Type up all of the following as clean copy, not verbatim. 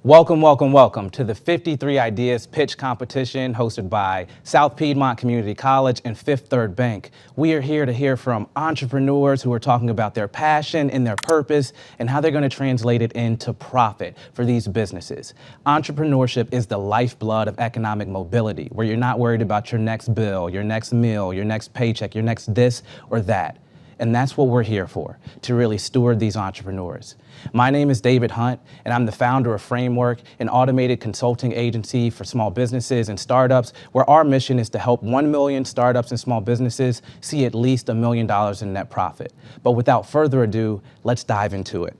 Welcome, welcome, welcome to the 53 Ideas Pitch Competition hosted by South Piedmont Community College and Fifth Third Bank. We are here to hear from entrepreneurs who are talking about their passion and their purpose and how they're going to translate it into profit for these businesses. Entrepreneurship is the lifeblood of economic mobility, where you're not worried about your next bill, your next meal, your next paycheck, your next this or that. And that's what we're here for, to really steward these entrepreneurs. My name is David Hunt, and I'm the founder of Framework, an automated consulting agency for small businesses and startups, where our mission is to help 1 million startups and small businesses see at least $1 million in net profit. But without further ado, let's dive into it.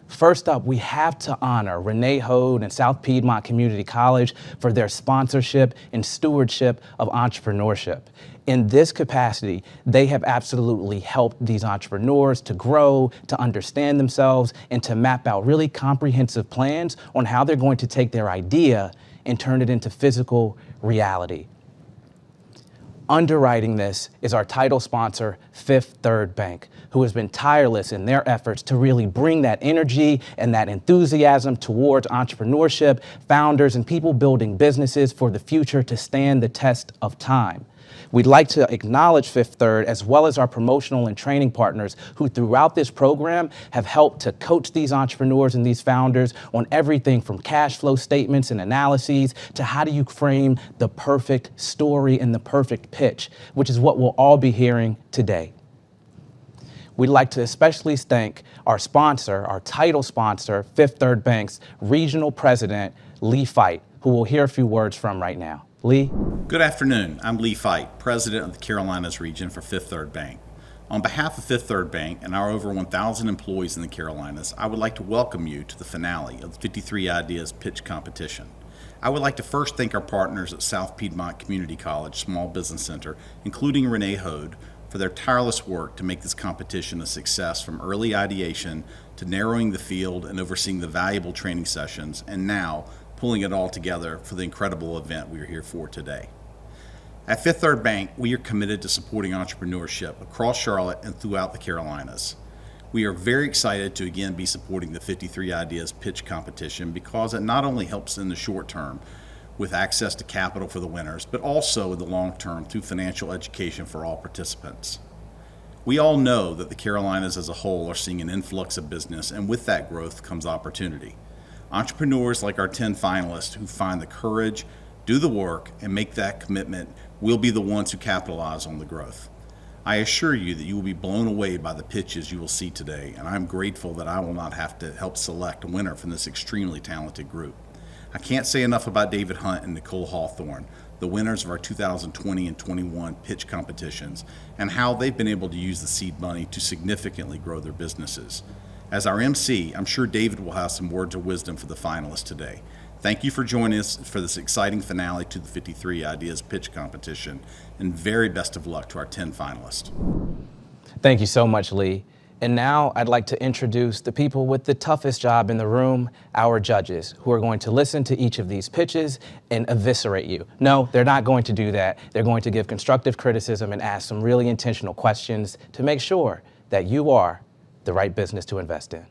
First up, we have to honor Renee Hodge and South Piedmont Community College for their sponsorship and stewardship of entrepreneurship. In this capacity, they have absolutely helped these entrepreneurs to grow, to understand themselves, and to map out really comprehensive plans on how they're going to take their idea and turn it into physical reality. Underwriting this is our title sponsor, Fifth Third Bank, who has been tireless in their efforts to really bring that energy and that enthusiasm towards entrepreneurship, founders, and people building businesses for the future to stand the test of time. We'd like to acknowledge Fifth Third as well as our promotional and training partners who throughout this program have helped to coach these entrepreneurs and these founders on everything from cash flow statements and analyses to how do you frame the perfect story and the perfect pitch, which is what we'll all be hearing today. We'd like to especially thank our sponsor, our title sponsor, Fifth Third Bank's Regional President, Lee Fite, who we'll hear a few words from right now. Lee? Good afternoon. I'm Lee Fite, President of the Carolinas region for Fifth Third Bank. On behalf of Fifth Third Bank and our over 1,000 employees in the Carolinas, I would like to welcome you to the finale of the 53 Ideas Pitch Competition. I would like to first thank our partners at South Piedmont Community College Small Business Center, including Renee Hodge, for their tireless work to make this competition a success, from early ideation to narrowing the field and overseeing the valuable training sessions, and now pulling it all together for the incredible event we are here for today. At Fifth Third Bank, we are committed to supporting entrepreneurship across Charlotte and throughout the Carolinas. We are very excited to again be supporting the 53 Ideas Pitch Competition because it not only helps in the short term with access to capital for the winners, but also in the long term through financial education for all participants. We all know that the Carolinas as a whole are seeing an influx of business, and with that growth comes opportunity. Entrepreneurs like our 10 finalists who find the courage, do the work, and make that commitment will be the ones who capitalize on the growth. I assure you that you will be blown away by the pitches you will see today, and I'm grateful that I will not have to help select a winner from this extremely talented group. I can't say enough about David Hunt and Nicole Hawthorne, the winners of our 2020 and 21 pitch competitions, and how they've been able to use the seed money to significantly grow their businesses. As our MC, I'm sure David will have some words of wisdom for the finalists today. Thank you for joining us for this exciting finale to the 53 Ideas Pitch Competition, and very best of luck to our 10 finalists. Thank you so much, Lee. And now I'd like to introduce the people with the toughest job in the room, our judges, who are going to listen to each of these pitches and eviscerate you. No, they're not going to do that. They're going to give constructive criticism and ask some really intentional questions to make sure that you are the right business to invest in.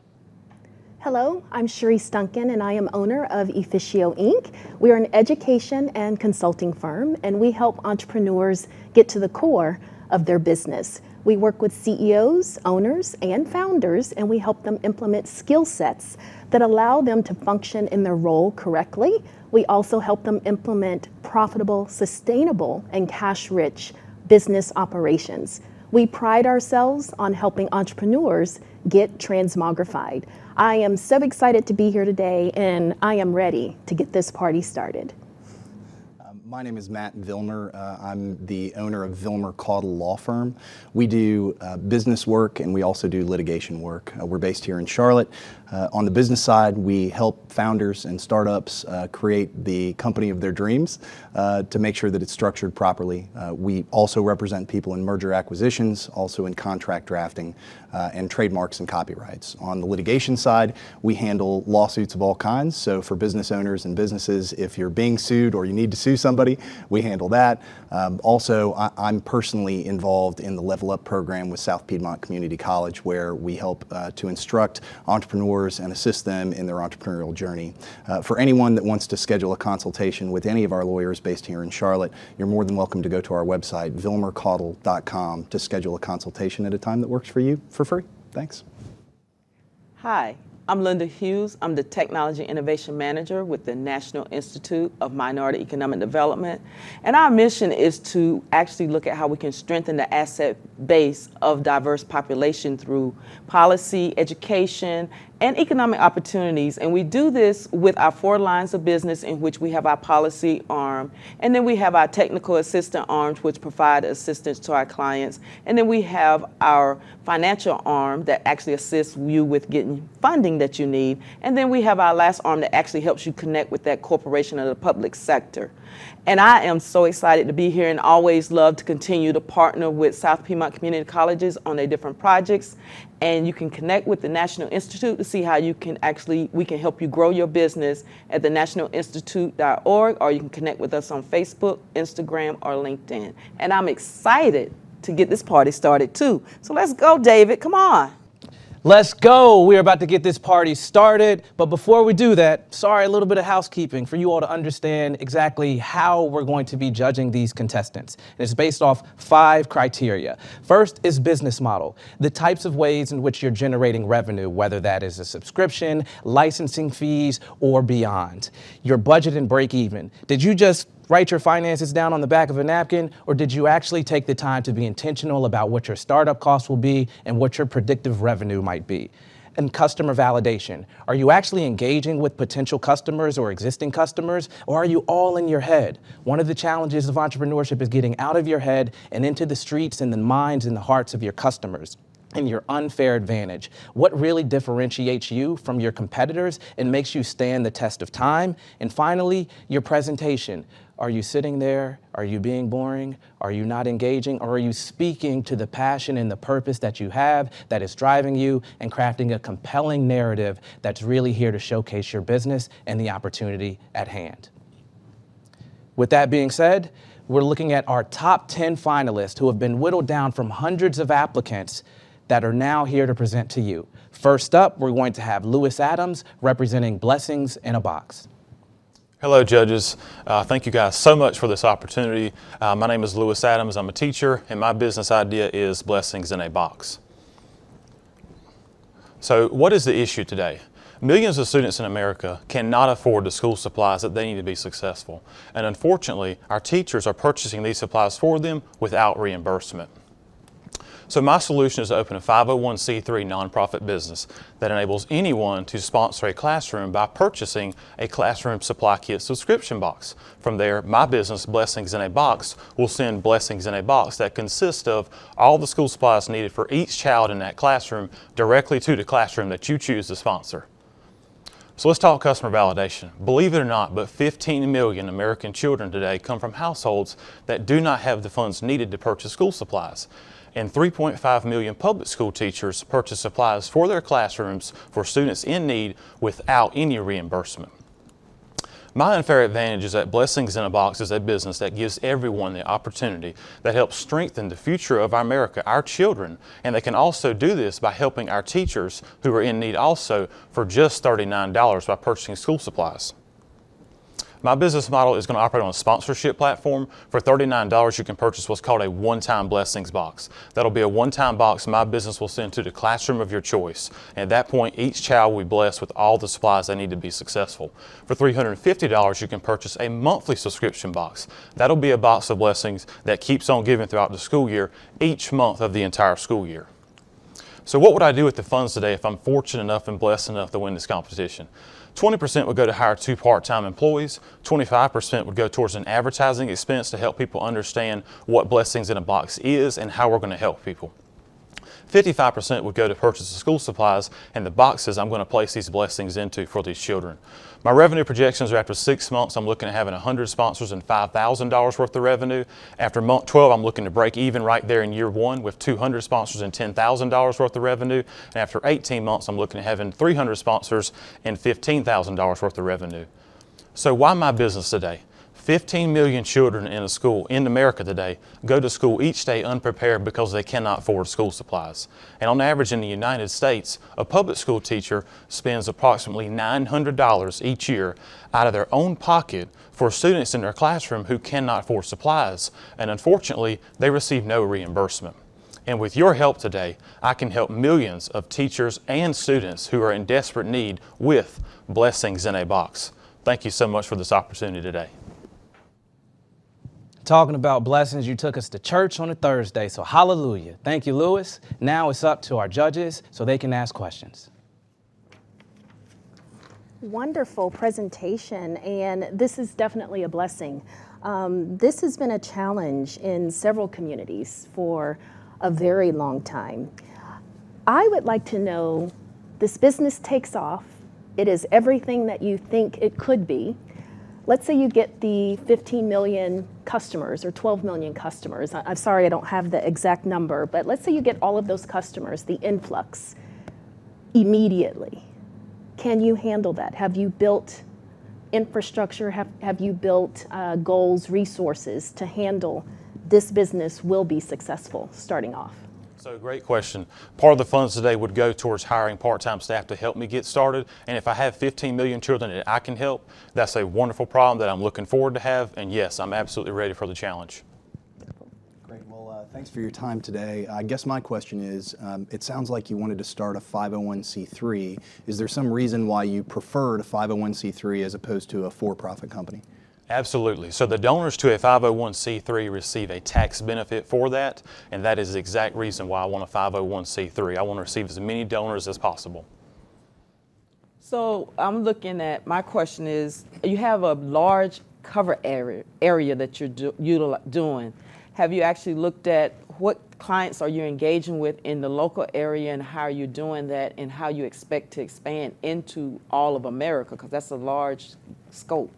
Hello, I'm Sharice Duncan, and I am owner of Efficio Inc. We are an education and consulting firm, and we help entrepreneurs get to the core of their business. We work with CEOs, owners, and founders, and we help them implement skill sets that allow them to function in their role correctly. We also help them implement profitable, sustainable, and cash-rich business operations. We pride ourselves on helping entrepreneurs get transmogrified. I am so excited to be here today, and I am ready to get this party started. My name is Matt Vilmer. I'm the owner of Vilmer Caudle Law Firm. We do business work, and we also do litigation work. We're based here in Charlotte. On the business side, we help founders and startups create the company of their dreams to make sure that it's structured properly. We also represent people in merger acquisitions, also in contract drafting, and trademarks and copyrights. On the litigation side, we handle lawsuits of all kinds. So for business owners and businesses, if you're being sued or you need to sue somebody, somebody, we handle that. Also, I'm personally involved in the Level Up program with South Piedmont Community College, where we help to instruct entrepreneurs and assist them in their entrepreneurial journey. For anyone that wants to schedule a consultation with any of our lawyers based here in Charlotte, you're more than welcome to go to our website, vilmercaudle.com, to schedule a consultation at a time that works for you for free. Thanks. Hi, I'm Linda Hughes. I'm the Technology Innovation Manager with the National Institute of Minority Economic Development. And our mission is to actually look at how we can strengthen the asset base of diverse population through policy, education, and economic opportunities. And we do this with our 4 lines of business, in which we have our policy arm, and then we have our technical assistant arms, which provide assistance to our clients. And then we have our financial arm that actually assists you with getting funding that you need. And then we have our last arm that actually helps you connect with that corporation or the public sector. And I am so excited to be here, and always love to continue to partner with South Piedmont Community Colleges on their different projects. And you can connect with the National Institute to see how we can help you grow your business at thenationalinstitute.org, or you can connect with us on Facebook, Instagram, or LinkedIn. And I'm excited to get this party started too. So let's go, David, come on. Let's go. We're about to get this party started. But before we do that, sorry, a little bit of housekeeping for you all to understand exactly how we're going to be judging these contestants. And it's based off 5 criteria. First is business model, the types of ways in which you're generating revenue, whether that is a subscription, licensing fees, or beyond. Your budget and break even. Did you just write your finances down on the back of a napkin, or did you actually take the time to be intentional about what your startup costs will be and what your predictive revenue might be? And customer validation. Are you actually engaging with potential customers or existing customers, or are you all in your head? One of the challenges of entrepreneurship is getting out of your head and into the streets and the minds and the hearts of your customers. And your unfair advantage. What really differentiates you from your competitors and makes you stand the test of time? And finally, your presentation. Are you sitting there? Are you being boring? Are you not engaging? Or are you speaking to the passion and the purpose that you have that is driving you and crafting a compelling narrative that's really here to showcase your business and the opportunity at hand? With that being said, we're looking at our top 10 finalists who have been whittled down from hundreds of applicants that are now here to present to you. First up, we're going to have Lewis Adams representing Blessings in a Box. Hello, judges. Thank you guys so much for this opportunity. My name is Lewis Adams. I'm a teacher, and my business idea is Blessings in a Box. So what is the issue today? Millions of students in America cannot afford the school supplies that they need to be successful. And unfortunately, our teachers are purchasing these supplies for them without reimbursement. So my solution is to open a 501c3 nonprofit business that enables anyone to sponsor a classroom by purchasing a classroom supply kit subscription box. From there, my business, Blessings in a Box, will send blessings in a box that consists of all the school supplies needed for each child in that classroom directly to the classroom that you choose to sponsor. So let's talk customer validation. Believe it or not, but 15 million American children today come from households that do not have the funds needed to purchase school supplies. And 3.5 million public school teachers purchase supplies for their classrooms for students in need without any reimbursement. My unfair advantage is that Blessings in a Box is a business that gives everyone the opportunity, that helps strengthen the future of our America, our children, and they can also do this by helping our teachers who are in need also for just $39 by purchasing school supplies. My business model is going to operate on a sponsorship platform. For $39, you can purchase what's called a one-time Blessings box. That'll be a one-time box my business will send to the classroom of your choice. And at that point, each child will be blessed with all the supplies they need to be successful. For $350, you can purchase a monthly subscription box. That'll be a box of blessings that keeps on giving throughout the school year, each month of the entire school year. So what would I do with the funds today if I'm fortunate enough and blessed enough to win this competition? 20% would go to hire 2 part-time employees, 25% would go towards an advertising expense to help people understand what Blessings in a Box is and how we're going to help people. 55% would go to purchase the school supplies and the boxes I'm going to place these blessings into for these children. My revenue projections are after 6 months, I'm looking at having 100 sponsors and $5,000 worth of revenue. After month 12, I'm looking to break even right there in year 1 with 200 sponsors and $10,000 worth of revenue. And after 18 months, I'm looking at having 300 sponsors and $15,000 worth of revenue. So why my business today? 15 million children in a school in America today go to school each day unprepared because they cannot afford school supplies. And on average in the United States, a public school teacher spends approximately $900 each year out of their own pocket for students in their classroom who cannot afford supplies. And unfortunately, they receive no reimbursement. And with your help today, I can help millions of teachers and students who are in desperate need with Blessings in a Box. Thank you so much for this opportunity today. Talking about blessings, you took us to church on a Thursday, so hallelujah. Thank you, Lewis. Now it's up to our judges so they can ask questions. Wonderful presentation, and this is definitely a blessing. This has been a challenge in several communities for a very long time. I would like to know, this business takes off. It is everything that you think it could be. Let's say you get the 15 million customers or 12 million customers. I'm sorry, I don't have the exact number, but let's say you get all of those customers, the influx, immediately. Can you handle that? Have you built infrastructure? Have you built goals, resources to handle this business will be successful starting off? So great question. Part of the funds today would go towards hiring part-time staff to help me get started. And if I have 15 million children that I can help, that's a wonderful problem that I'm looking forward to have. And yes, I'm absolutely ready for the challenge. Great. Well, thanks for your time today. I guess my question is, it sounds like you wanted to start a 501c3. Is there some reason why you preferred a 501c3 as opposed to a for-profit company? Absolutely. So the donors to a 501c3 receive a tax benefit for that, and that is the exact reason why I want a 501c3. I want to receive as many donors as possible. So I'm looking at, my question is, you have a large cover area that you're doing. Have you actually looked at what clients are you engaging with in the local area and how you're doing that and how you expect to expand into all of America? Because that's a large scope.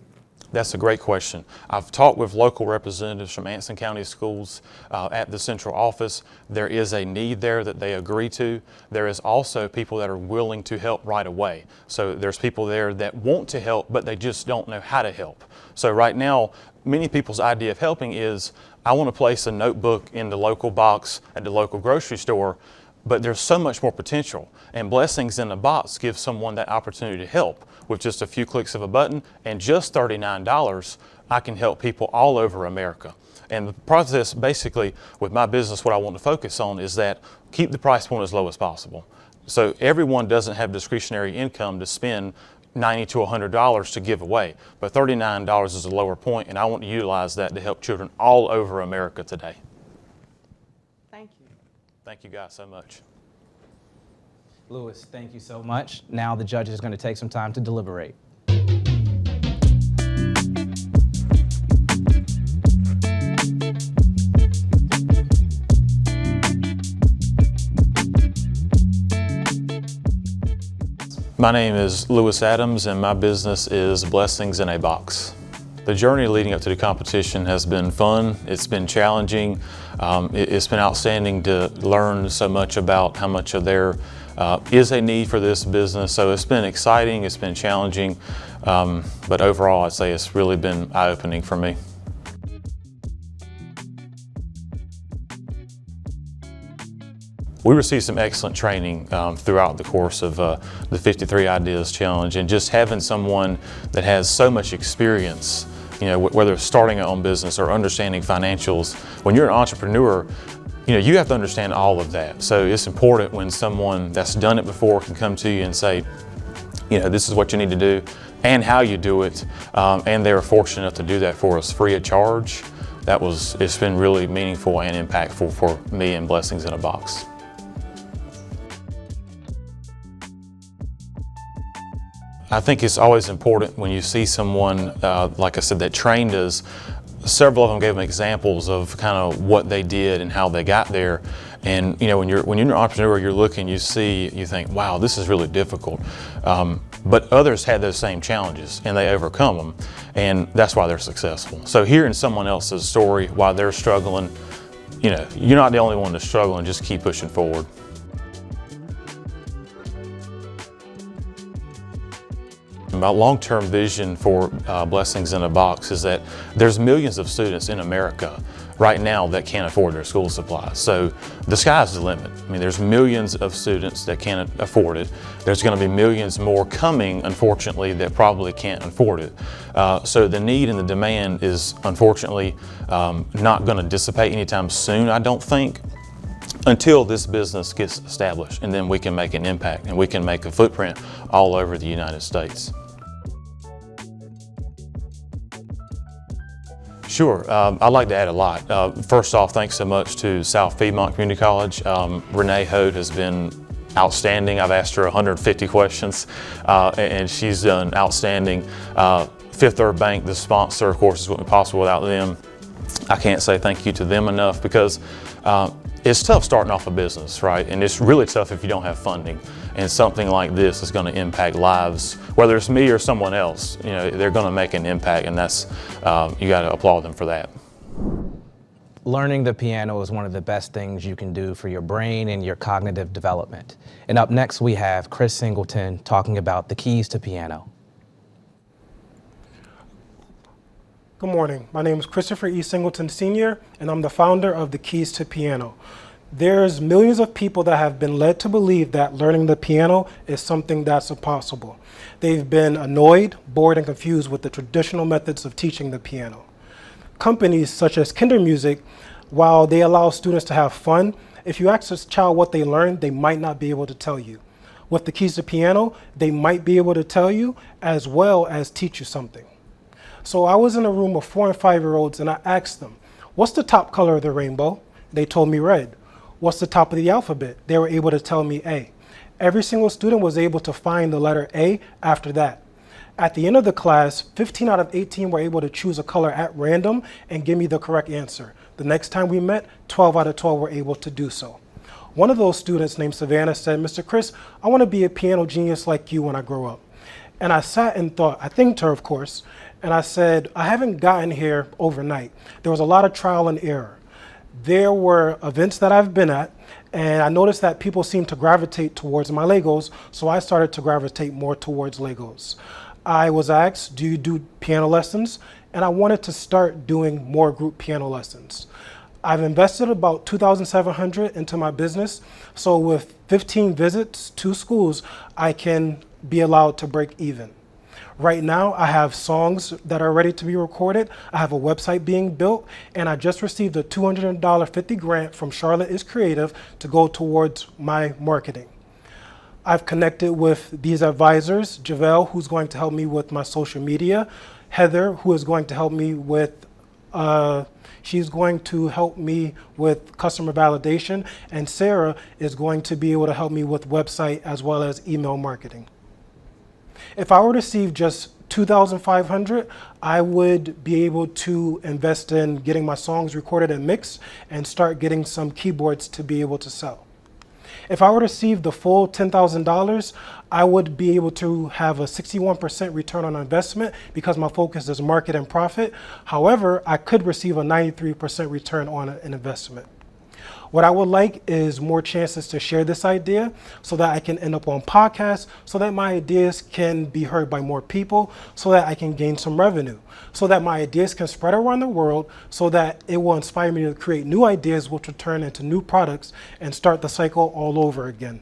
That's a great question. I've talked with local representatives from Anson County Schools at the central office. There is a need there that they agree to. There is also people that are willing to help right away. So there's people there that want to help, but they just don't know how to help. So right now, many people's idea of helping is, I want to place a notebook in the local box at the local grocery store, but there's so much more potential. And Blessings in a Box gives someone that opportunity to help. With just a few clicks of a button and just $39, I can help people all over America. And the process, basically, with my business, what I want to focus on is that keep the price point as low as possible. So everyone doesn't have discretionary income to spend $90 to $100 to give away, but $39 is a lower point, and I want to utilize that to help children all over America today. Thank you. Thank you guys so much. Lewis, thank you so much. Now the judge is going to take some time to deliberate. My name is Lewis Adams, and my business is Blessings in a Box. The journey leading up to the competition has been fun. It's been challenging. It's been outstanding to learn so much about how much of there is a need for this business. So it's been exciting, it's been challenging, but overall I'd say it's really been eye-opening for me. We received some excellent training throughout the course of the 53 Ideas Challenge, and just having someone that has so much experience, you know, whether it's starting a own business or understanding financials. When you're an entrepreneur, you know, you have to understand all of that. So it's important when someone that's done it before can come to you and say, you know, this is what you need to do and how you do it. And they were fortunate enough to do that for us free of charge. It's been really meaningful and impactful for me and Blessings in a Box. I think it's always important when you see someone, like I said, that trained us. Several of them gave them examples of kind of what they did and how they got there. And you know, when you're an entrepreneur, you're looking, you see, you think, wow, this is really difficult. But others had those same challenges and they overcome them, and that's why they're successful. So hearing someone else's story while they're struggling, you know, you're not the only one to struggle, and just keep pushing forward. my long-term vision for Blessings in a Box is that there's millions of students in America right now that can't afford their school supplies. So the sky's the limit. I mean, there's millions of students that can't afford it. There's going to be millions more coming, unfortunately, that probably can't afford it. So the need and the demand is unfortunately not going to dissipate anytime soon, I don't think, until this business gets established, and then we can make an impact and we can make a footprint all over the United States. Sure, I'd like to add a lot. First off, thanks so much to South Piedmont Community College. Renee Hote has been outstanding. I've asked her 150 questions and she's done outstanding. Fifth Third Bank, the sponsor, of course, is wouldn't be possible without them. I can't say thank you to them enough because it's tough starting off a business, right? And it's really tough if you don't have funding. And something like this is going to impact lives, whether it's me or someone else. You know, they're going to make an impact, and that's you got to applaud them for that. Learning the piano is one of the best things you can do for your brain and your cognitive development. And up next, we have Chris Singleton talking about the keys to piano. Good morning. My name is Christopher E. Singleton Sr., and I'm the founder of the Keys to Piano. There's millions of people that have been led to believe that learning the piano is something that's impossible. They've been annoyed, bored, and confused with the traditional methods of teaching the piano. Companies such as Kinder Music, while they allow students to have fun, if you ask a child what they learned, they might not be able to tell you. With the Keys to Piano, they might be able to tell you as well as teach you something. So I was in a room of 4 and 5-year-olds and I asked them, what's the top color of the rainbow? They told me red. What's the top of the alphabet? They were able to tell me A. Every single student was able to find the letter A after that. At the end of the class, 15 out of 18 were able to choose a color at random and give me the correct answer. The next time we met, 12 out of 12 were able to do so. One of those students named Savannah said, Mr. Chris, I want to be a piano genius like you when I grow up. And I sat and thought, I thanked her, of course, and I said, I haven't gotten here overnight. There was a lot of trial and error. There were events that I've been at, and I noticed that people seemed to gravitate towards my Legos, so I started to gravitate more towards Legos. I was asked, do you do piano lessons? And I wanted to start doing more group piano lessons. I've invested about $2,700 into my business, so with 15 visits to schools, I can be allowed to break even. Right now, I have songs that are ready to be recorded. I have a website being built, and I just received a $250 grant from Charlotte is Creative to go towards my marketing. I've connected with these advisors, Javelle, who's going to help me with my social media, Heather, who is going to help me with she's going to help me with customer validation, and Sarah is going to be able to help me with website as well as email marketing. If I were to receive just $2,500, I would be able to invest in getting my songs recorded and mixed and start getting some keyboards to be able to sell. If I were to receive the full $10,000, I would be able to have a 61% return on investment because my focus is market and profit. However, I could receive a 93% return on an investment. What I would like is more chances to share this idea so that I can end up on podcasts, so that my ideas can be heard by more people, so that I can gain some revenue, so that my ideas can spread around the world, so that it will inspire me to create new ideas which will turn into new products and start the cycle all over again.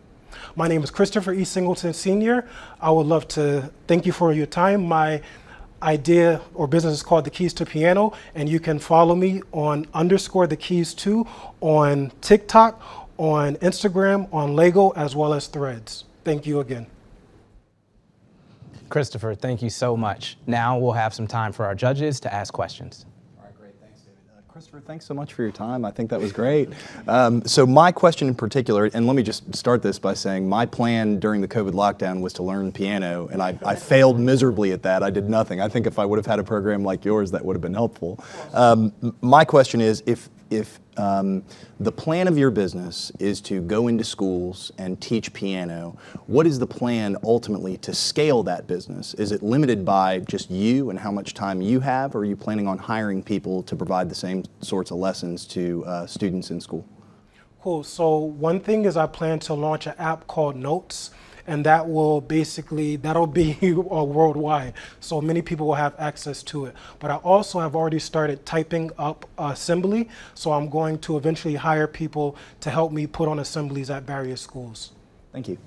My name is Christopher E. Singleton Sr. I would love to thank you for your time. My idea or business is called The Keys to Piano, and you can follow me on _thekeys2 on TikTok, on Instagram, on Lego, as well as Threads. Thank you again. Christopher, thank you so much. Now we'll have some time for our judges to ask questions. All right, great. Thanks, David. Christopher, thanks so much for your time. I think that was great. So my question in particular, and let me just start this by saying my plan during the COVID lockdown was to learn piano, and I failed miserably at that. I did nothing. I think if I would have had a program like yours, that would have been helpful. My question is, if the plan of your business is to go into schools and teach piano, what is the plan ultimately to scale that business? Is it limited by just you and how much time you have, or are you planning on hiring people to provide the same sorts of lessons to students in school? Cool. So one thing is I plan to launch an app called Notes. and that'll be worldwide. So many people will have access to it. But I also have already started typing up assembly, so I'm going to eventually hire people to help me put on assemblies at various schools. Thank you.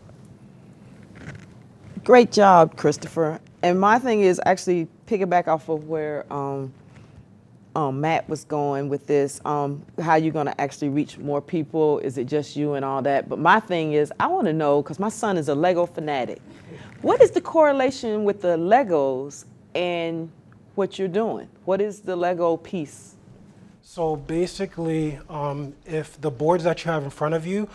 Great job, Christopher. And my thing is actually piggyback off of where Matt was going with this, how you're going to actually reach more people. Is it just you and all that? But my thing is, I want to know, because my son is a Lego fanatic, what is the correlation with the Legos and what you're doing? What is the Lego piece? So basically, if the boards that you have in front of you,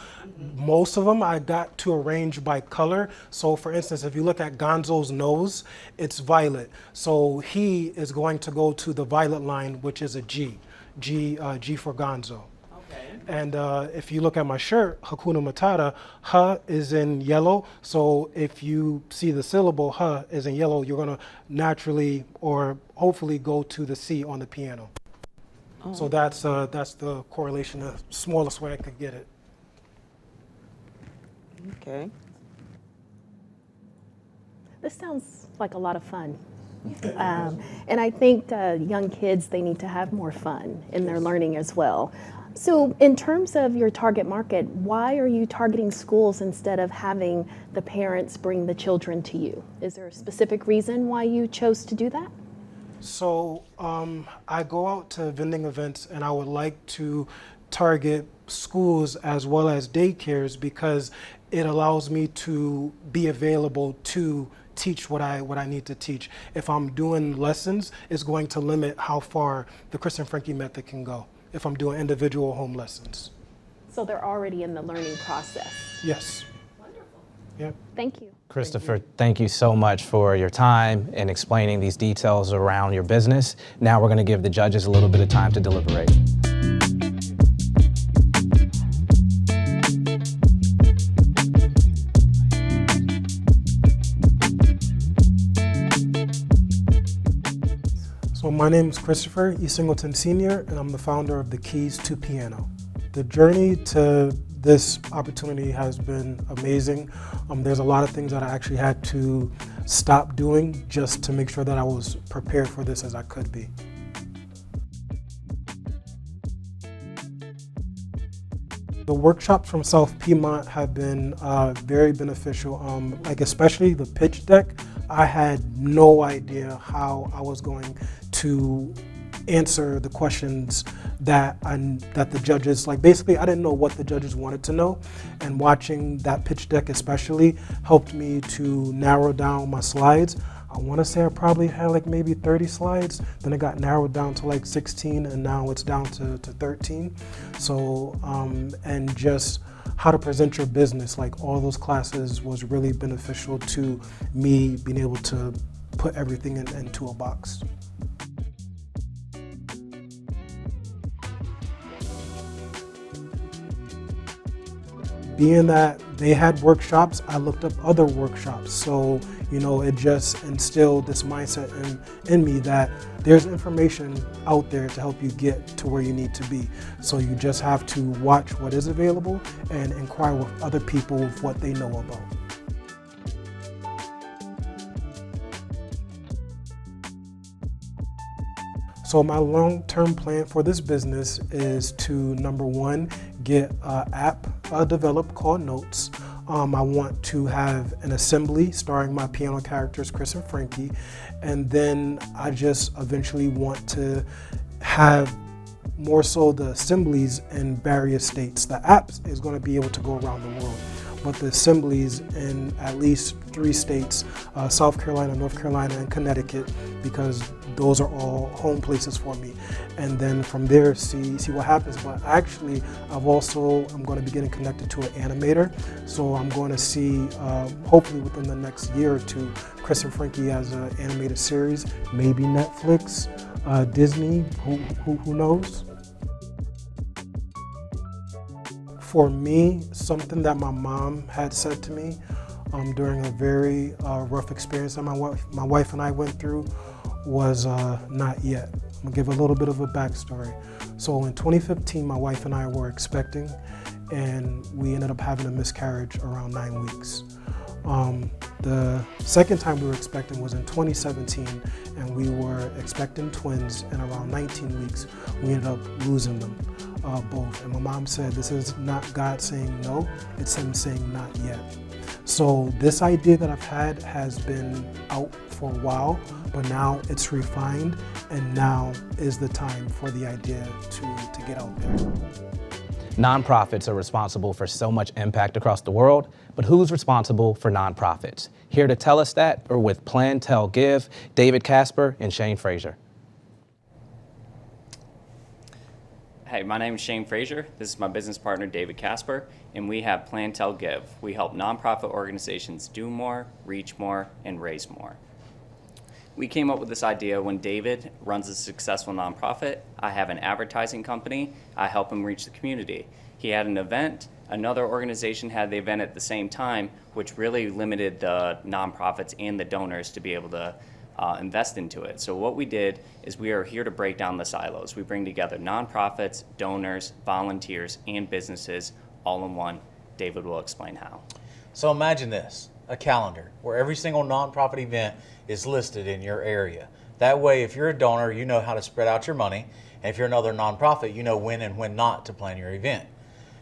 most of them I got to arrange by color. So for instance, if you look at Gonzo's nose, it's violet. So he is going to go to the violet line, which is a G for Gonzo. Okay. And if you look at my shirt, Hakuna Matata, Ha is in yellow. So if you see the syllable Ha is in yellow, you're gonna naturally or hopefully go to the C on the piano. So that's the correlation, the smallest way I could get it. Okay. This sounds like a lot of fun. And I think young kids, they need to have more fun in their learning as well. So in terms of your target market, why are you targeting schools instead of having the parents bring the children to you? Is there a specific reason why you chose to do that? So I go out to vending events and I would like to target schools as well as daycares because it allows me to be available to teach what I need to teach. If I'm doing lessons, it's going to limit how far the Chris and Frankie method can go if I'm doing individual home lessons. So they're already in the learning process. Yes. Wonderful. Yep. Thank you. Christopher, thank you so much for your time and explaining these details around your business. Now we're going to give the judges a little bit of time to deliberate. So my name is Christopher E. Singleton Sr., and I'm the founder of the Keys to Piano. The journey to this opportunity has been amazing. There's a lot of things that I actually had to stop doing just to make sure that I was prepared for this as I could be. The workshops from South Piedmont have been very beneficial, like especially the pitch deck. I had no idea how I was going to answer the questions that the judges, like basically I didn't know what the judges wanted to know, and watching that pitch deck especially helped me to narrow down my slides. I want to say I probably had like maybe 30 slides, then it got narrowed down to like 16, and now it's down to 13. So, and just how to present your business, like all those classes was really beneficial to me being able to put everything into a box. Being that they had workshops, I looked up other workshops. So, you know, it just instilled this mindset in me that there's information out there to help you get to where you need to be. So you just have to watch what is available and inquire with other people with what they know about. So my long-term plan for this business is to, number one, get an app developed called Notes. I want to have an assembly starring my piano characters, Chris and Frankie, and then I just eventually want to have more so the assemblies in various states. The apps is going to be able to go around the world, but the assemblies in at least 3 states, South Carolina, North Carolina, and Connecticut, because those are all home places for me. And then from there, see what happens. But actually, I'm going to be getting connected to an animator. So I'm going to see, hopefully within the next year or 2, Chris and Frankie as an animated series, maybe Netflix, Disney, who knows? For me, something that my mom had said to me during a very rough experience that my wife and I went through was not yet. I'm gonna give a little bit of a backstory. So in 2015, my wife and I were expecting, and we ended up having a miscarriage around 9 weeks. The second time we were expecting was in 2017, and we were expecting twins, and around 19 weeks, we ended up losing them both. And my mom said, this is not God saying no, it's him saying not yet. So this idea that I've had has been out for a while, but now it's refined, and now is the time for the idea to get out there. Nonprofits are responsible for so much impact across the world, but who's responsible for nonprofits? Here to tell us that are with Plan, Tell, Give, David Casper and Shane Fraser. Hey, my name is Shane Fraser. This is my business partner, David Casper, and we have Plan, Tell, Give. We help nonprofit organizations do more, reach more, and raise more. We came up with this idea when David runs a successful nonprofit. I have an advertising company. I help him reach the community. He had an event. Another organization had the event at the same time, which really limited the nonprofits and the donors to be able to invest into it. So what we did is we are here to break down the silos. We bring together nonprofits, donors, volunteers, and businesses all in one. David will explain how. So imagine this, a calendar where every single nonprofit event is listed in your area. That way, if you're a donor, you know how to spread out your money. And if you're another nonprofit, you know when and when not to plan your event.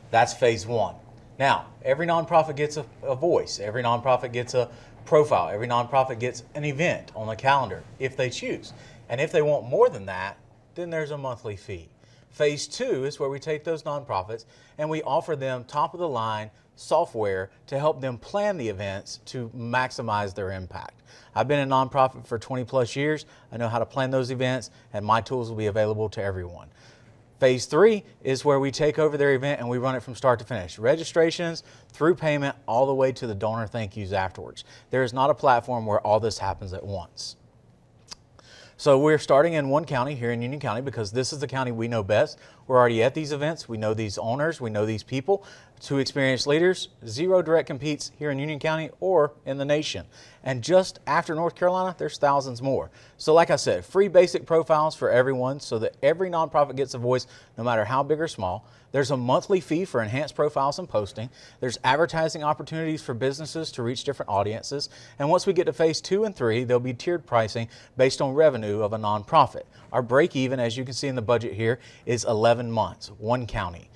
That's phase one. Now, every nonprofit gets a voice. Every nonprofit gets a profile. Every nonprofit gets an event on the calendar if they choose. And if they want more than that, then there's a monthly fee. Phase two is where we take those nonprofits and we offer them top of the line software to help them plan the events to maximize their impact. I've been a nonprofit for 20 plus years. I know how to plan those events, and my tools will be available to everyone. Phase three is where we take over their event and we run it from start to finish. Registrations, through payment, all the way to the donor thank yous afterwards. There is not a platform where all this happens at once. So we're starting in one county here in Union County because this is the county we know best. We're already at these events. We know these owners. We know these people. 2 experienced leaders. 0 direct competes here in Union County or in the nation. And just after North Carolina, there's thousands more. So like I said, free basic profiles for everyone so that every nonprofit gets a voice no matter how big or small. There's a monthly fee for enhanced profiles and posting. There's advertising opportunities for businesses to reach different audiences. And once we get to phase 2 and 3, there'll be tiered pricing based on revenue of a nonprofit. Our break even, as you can see in the budget here, is 11 months, one county.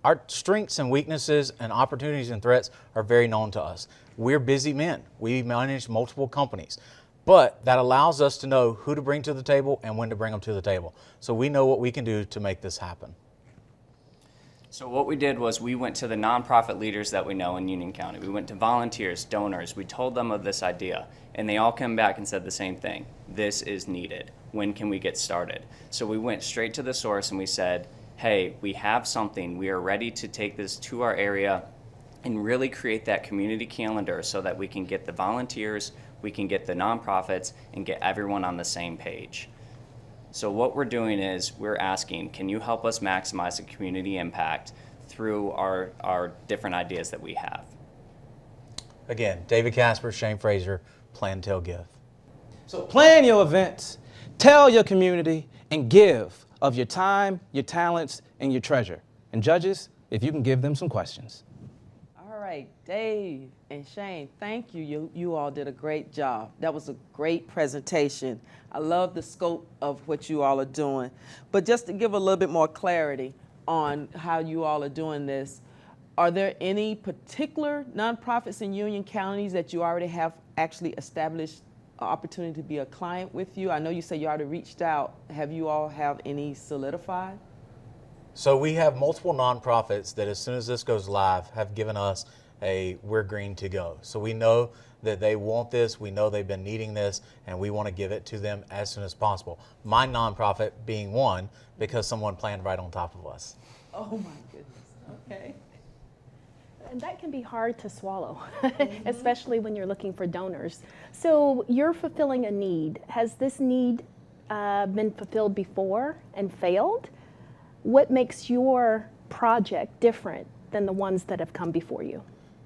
Our strengths and weaknesses and opportunities and threats are very known to us. We're busy men. We manage multiple companies. But that allows us to know who to bring to the table and when to bring them to the table. So we know what we can do to make this happen. So what we did was we went to the nonprofit leaders that we know in Union County. We went to volunteers, donors. We told them of this idea, and they all came back and said the same thing. This is needed. When can we get started? So we went straight to the source and we said, hey, we have something. We are ready to take this to our area and really create that community calendar so that we can get the volunteers, we can get the nonprofits, and get everyone on the same page. So what we're doing is we're asking, can you help us maximize the community impact through our different ideas that we have? Again, David Casper, Shane Fraser, Plan, Tell, Give. So plan your events, tell your community, and give of your time, your talents, and your treasure. And judges, if you can give them some questions. All right, Dave and Shane, thank you. You all did a great job. That was a great presentation. I love the scope of what you all are doing. But just to give a little bit more clarity on how you all are doing this, are there any particular nonprofits in Union counties that you already have actually established an opportunity to be a client with you? I know you say you already reached out. Have you all have any solidified? So we have multiple nonprofits that as soon as this goes live have given us a we're green to go. So we know that they want this, we know they've been needing this, and we want to give it to them as soon as possible. My nonprofit being one because someone planned right on top of us. Oh my goodness, okay. And that can be hard to swallow, especially when you're looking for donors. So you're fulfilling a need. Has this need been fulfilled before and failed? What makes your project different than the ones that have come before you?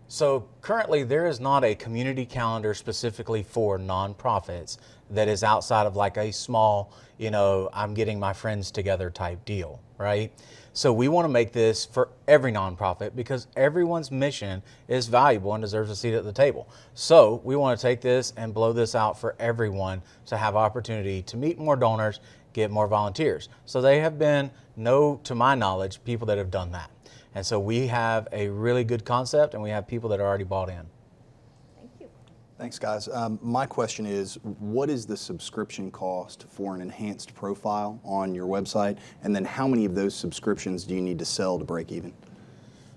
So currently there is not a community calendar specifically for nonprofits that is outside of like a small, I'm getting my friends together type deal, right? So we want to make this for every nonprofit because everyone's mission is valuable and deserves a seat at the table. So we want to take this and blow this out for everyone to have opportunity to meet more donors, get more volunteers. So they have been, to my knowledge, people that have done that. And so we have a really good concept and we have people that are already bought in. Thank you. Thanks, guys. My question is, what is the subscription cost for an enhanced profile on your website? And then how many of those subscriptions do you need to sell to break even?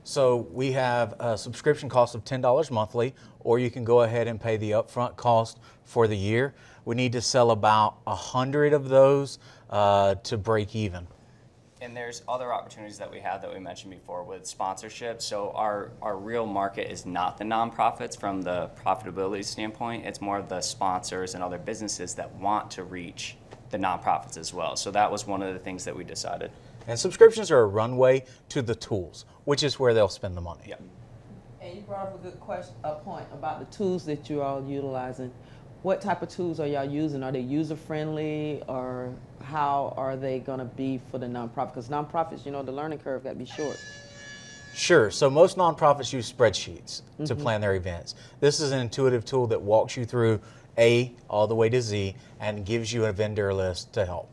So we have a subscription cost of $10 monthly, or you can go ahead and pay the upfront cost for the year. We need to sell about 100 of those to break even. And there's other opportunities that we have that we mentioned before with sponsorship. So our real market is not the nonprofits from the profitability standpoint. It's more of the sponsors and other businesses that want to reach the nonprofits as well. So that was one of the things that we decided. And subscriptions are a runway to the tools, which is where they'll spend the money. Yep. And you brought up a good point about the tools that you're all utilizing. What type of tools are y'all using? Are they user-friendly, or how are they going to be for the nonprofit? Because nonprofits, the learning curve got to be short. Sure. So most nonprofits use spreadsheets to plan their events. This is an intuitive tool that walks you through A all the way to Z and gives you a vendor list to help.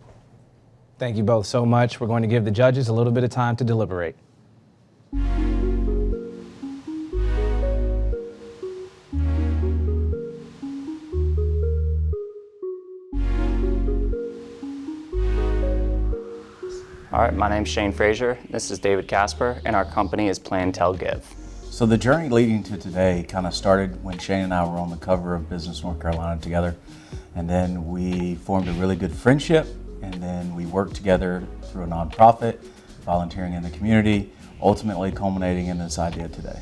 Thank you both so much. We're going to give the judges a little bit of time to deliberate. All right, my name's Shane Fraser. This is David Casper, and our company is Plan, Tell, Give. So the journey leading to today kind of started when Shane and I were on the cover of Business North Carolina together. And then we formed a really good friendship, and then we worked together through a nonprofit, volunteering in the community, ultimately culminating in this idea today.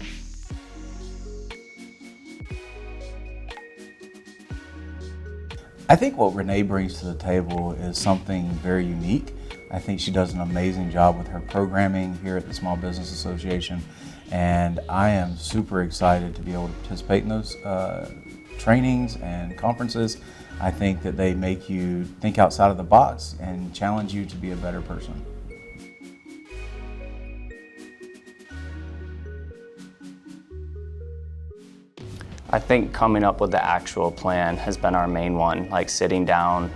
I think what Renee brings to the table is something very unique. I think she does an amazing job with her programming here at the Small Business Association, and I am super excited to be able to participate in those trainings and conferences. I think that they make you think outside of the box and challenge you to be a better person. I think coming up with the actual plan has been our main one, like sitting down,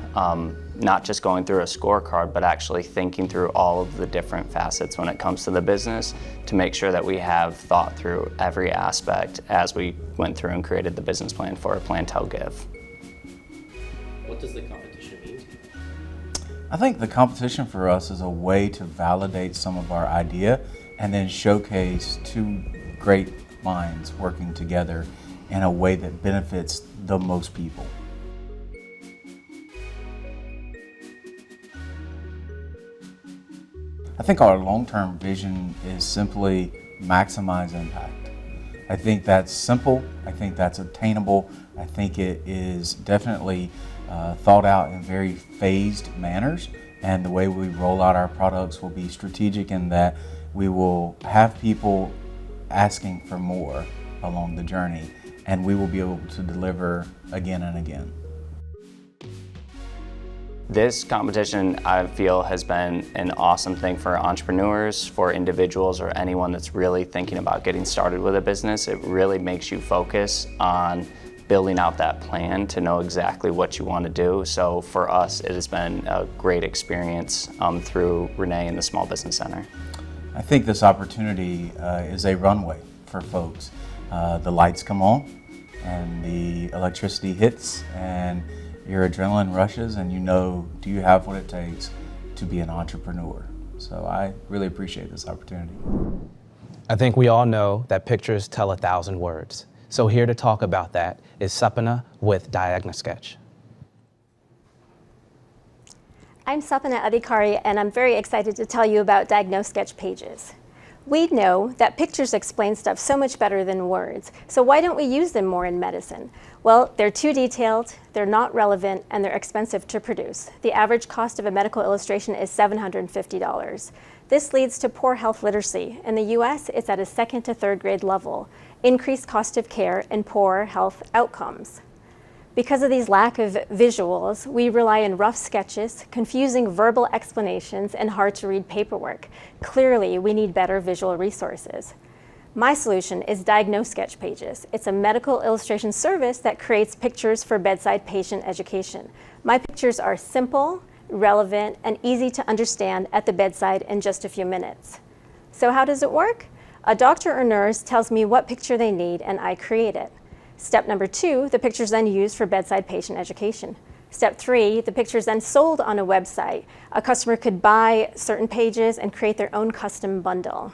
not just going through a scorecard, but actually thinking through all of the different facets when it comes to the business to make sure that we have thought through every aspect as we went through and created the business plan for Plan, Tell, Give. What does the competition mean to you? I think the competition for us is a way to validate some of our idea and then showcase two great minds working together in a way that benefits the most people. I think our long-term vision is simply maximize impact. I think that's simple. I think that's attainable. I think it is definitely thought out in very phased manners, and the way we roll out our products will be strategic in that we will have people asking for more along the journey, and we will be able to deliver again and again. This competition, I feel, has been an awesome thing for entrepreneurs, for individuals, or anyone that's really thinking about getting started with a business. It really makes you focus on building out that plan to know exactly what you want to do. So for us, it has been a great experience through Renee and the Small Business Center. I think this opportunity is a runway for folks. The lights come on and the electricity hits and your adrenaline rushes, and do you have what it takes to be an entrepreneur? So I really appreciate this opportunity. I think we all know that pictures tell 1,000 words. So here to talk about that is Sapana with DiagnoSketch. I'm Sapana Adhikari, and I'm very excited to tell you about DiagnoSketch pages. We know that pictures explain stuff so much better than words, so why don't we use them more in medicine? Well, they're too detailed, they're not relevant, and they're expensive to produce. The average cost of a medical illustration is $750. This leads to poor health literacy. In the US, it's at a 2nd to 3rd grade level. increased cost of care, and poor health outcomes. Because of these lack of visuals, we rely on rough sketches, confusing verbal explanations, and hard-to-read paperwork. Clearly, we need better visual resources. My solution is Diagnose Sketch Pages. It's a medical illustration service that creates pictures for bedside patient education. My pictures are simple, relevant, and easy to understand at the bedside in just a few minutes. So how does it work? A doctor or nurse tells me what picture they need, and I create it. Step number 2, the picture is then used for bedside patient education. Step 3, the picture is then sold on a website. A customer could buy certain pages and create their own custom bundle.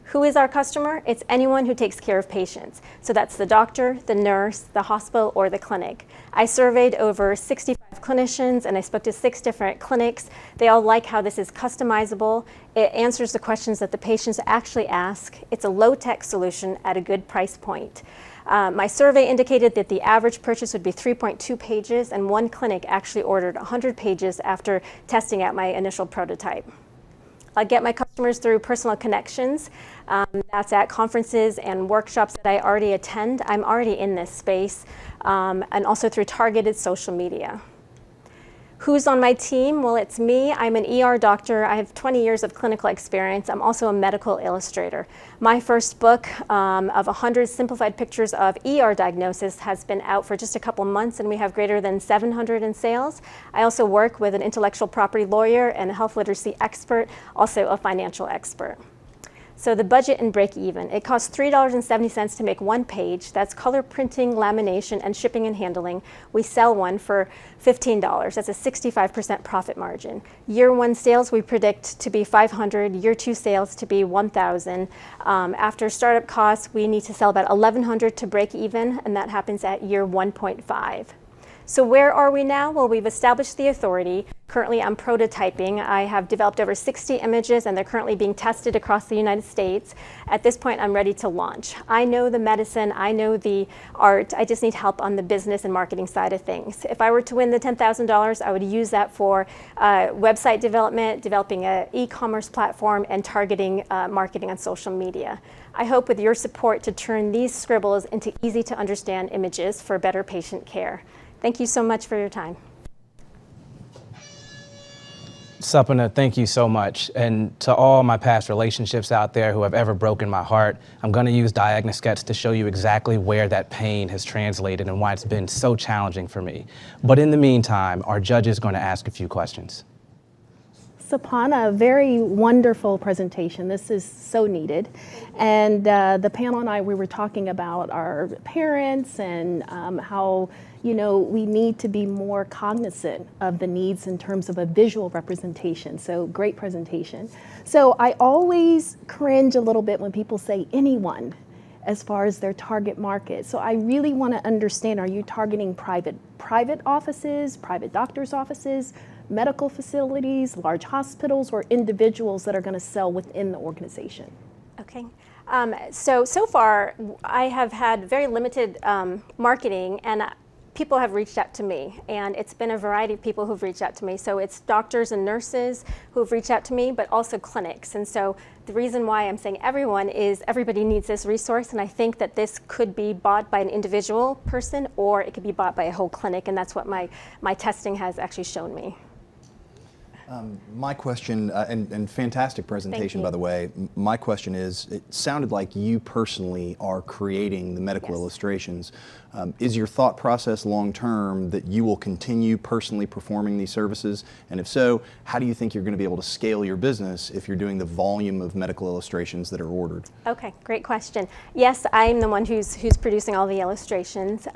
Who is our customer? It's anyone who takes care of patients. So that's the doctor, the nurse, the hospital, or the clinic. I surveyed over 65 clinicians and I spoke to 6 different clinics. They all like how this is customizable. It answers the questions that the patients actually ask. It's a low-tech solution at a good price point. My survey indicated that the average purchase would be 3.2 pages, and one clinic actually ordered 100 pages after testing out my initial prototype. I get my customers through personal connections. That's at conferences and workshops that I already attend. I'm already in this space, and also through targeted social media. Who's on my team? Well, it's me. I'm an ER doctor. I have 20 years of clinical experience. I'm also a medical illustrator. My first book of 100 simplified pictures of ER diagnosis has been out for just a couple months, and we have greater than 700 in sales. I also work with an intellectual property lawyer and a health literacy expert, also a financial expert. So the budget and break even. It costs $3.70 to make one page. That's color printing, lamination, and shipping and handling. We sell one for $15. That's a 65% profit margin. Year 1 sales we predict to be $500. Year 2 sales to be $1,000. After startup costs, we need to sell about $1,100 to break even, and that happens at year 1.5. So where are we now? Well, we've established the authority. Currently, I'm prototyping. I have developed over 60 images, and they're currently being tested across the United States. At this point, I'm ready to launch. I know the medicine, I know the art. I just need help on the business and marketing side of things. If I were to win the $10,000, I would use that for website development, developing an e-commerce platform, and targeting marketing on social media. I hope with your support to turn these scribbles into easy-to-understand images for better patient care. Thank you so much for your time. Sapana, thank you so much. And to all my past relationships out there who have ever broken my heart, I'm going to use Diagnose Sketch to show you exactly where that pain has translated and why it's been so challenging for me. But in the meantime, our judge is going to ask a few questions. Sapana, very wonderful presentation. This is so needed. And the panel and I, we were talking about our parents and how, you know, we need to be more cognizant of the needs in terms of a visual representation. So great presentation. So I always cringe a little bit when people say anyone as far as their target market. So I really want to understand, are you targeting private offices, private doctors' offices, medical facilities, large hospitals, or individuals that are going to sell within the organization? Okay. So far, I have had very limited marketing, and people have reached out to me, and it's been a variety of people who've reached out to me. So it's doctors and nurses who've reached out to me, but also clinics. And so the reason why I'm saying everyone is everybody needs this resource, and I think that this could be bought by an individual person, or it could be bought by a whole clinic, and that's what my testing has actually shown me. My question, and fantastic presentation, by the way. My question is, it sounded like you personally are creating the medical illustrations. Is your thought process long-term that you will continue personally performing these services? And if so, how do you think you're going to be able to scale your business if you're doing the volume of medical illustrations that are ordered? Okay, great question. Yes, I'm the one who's producing all the illustrations.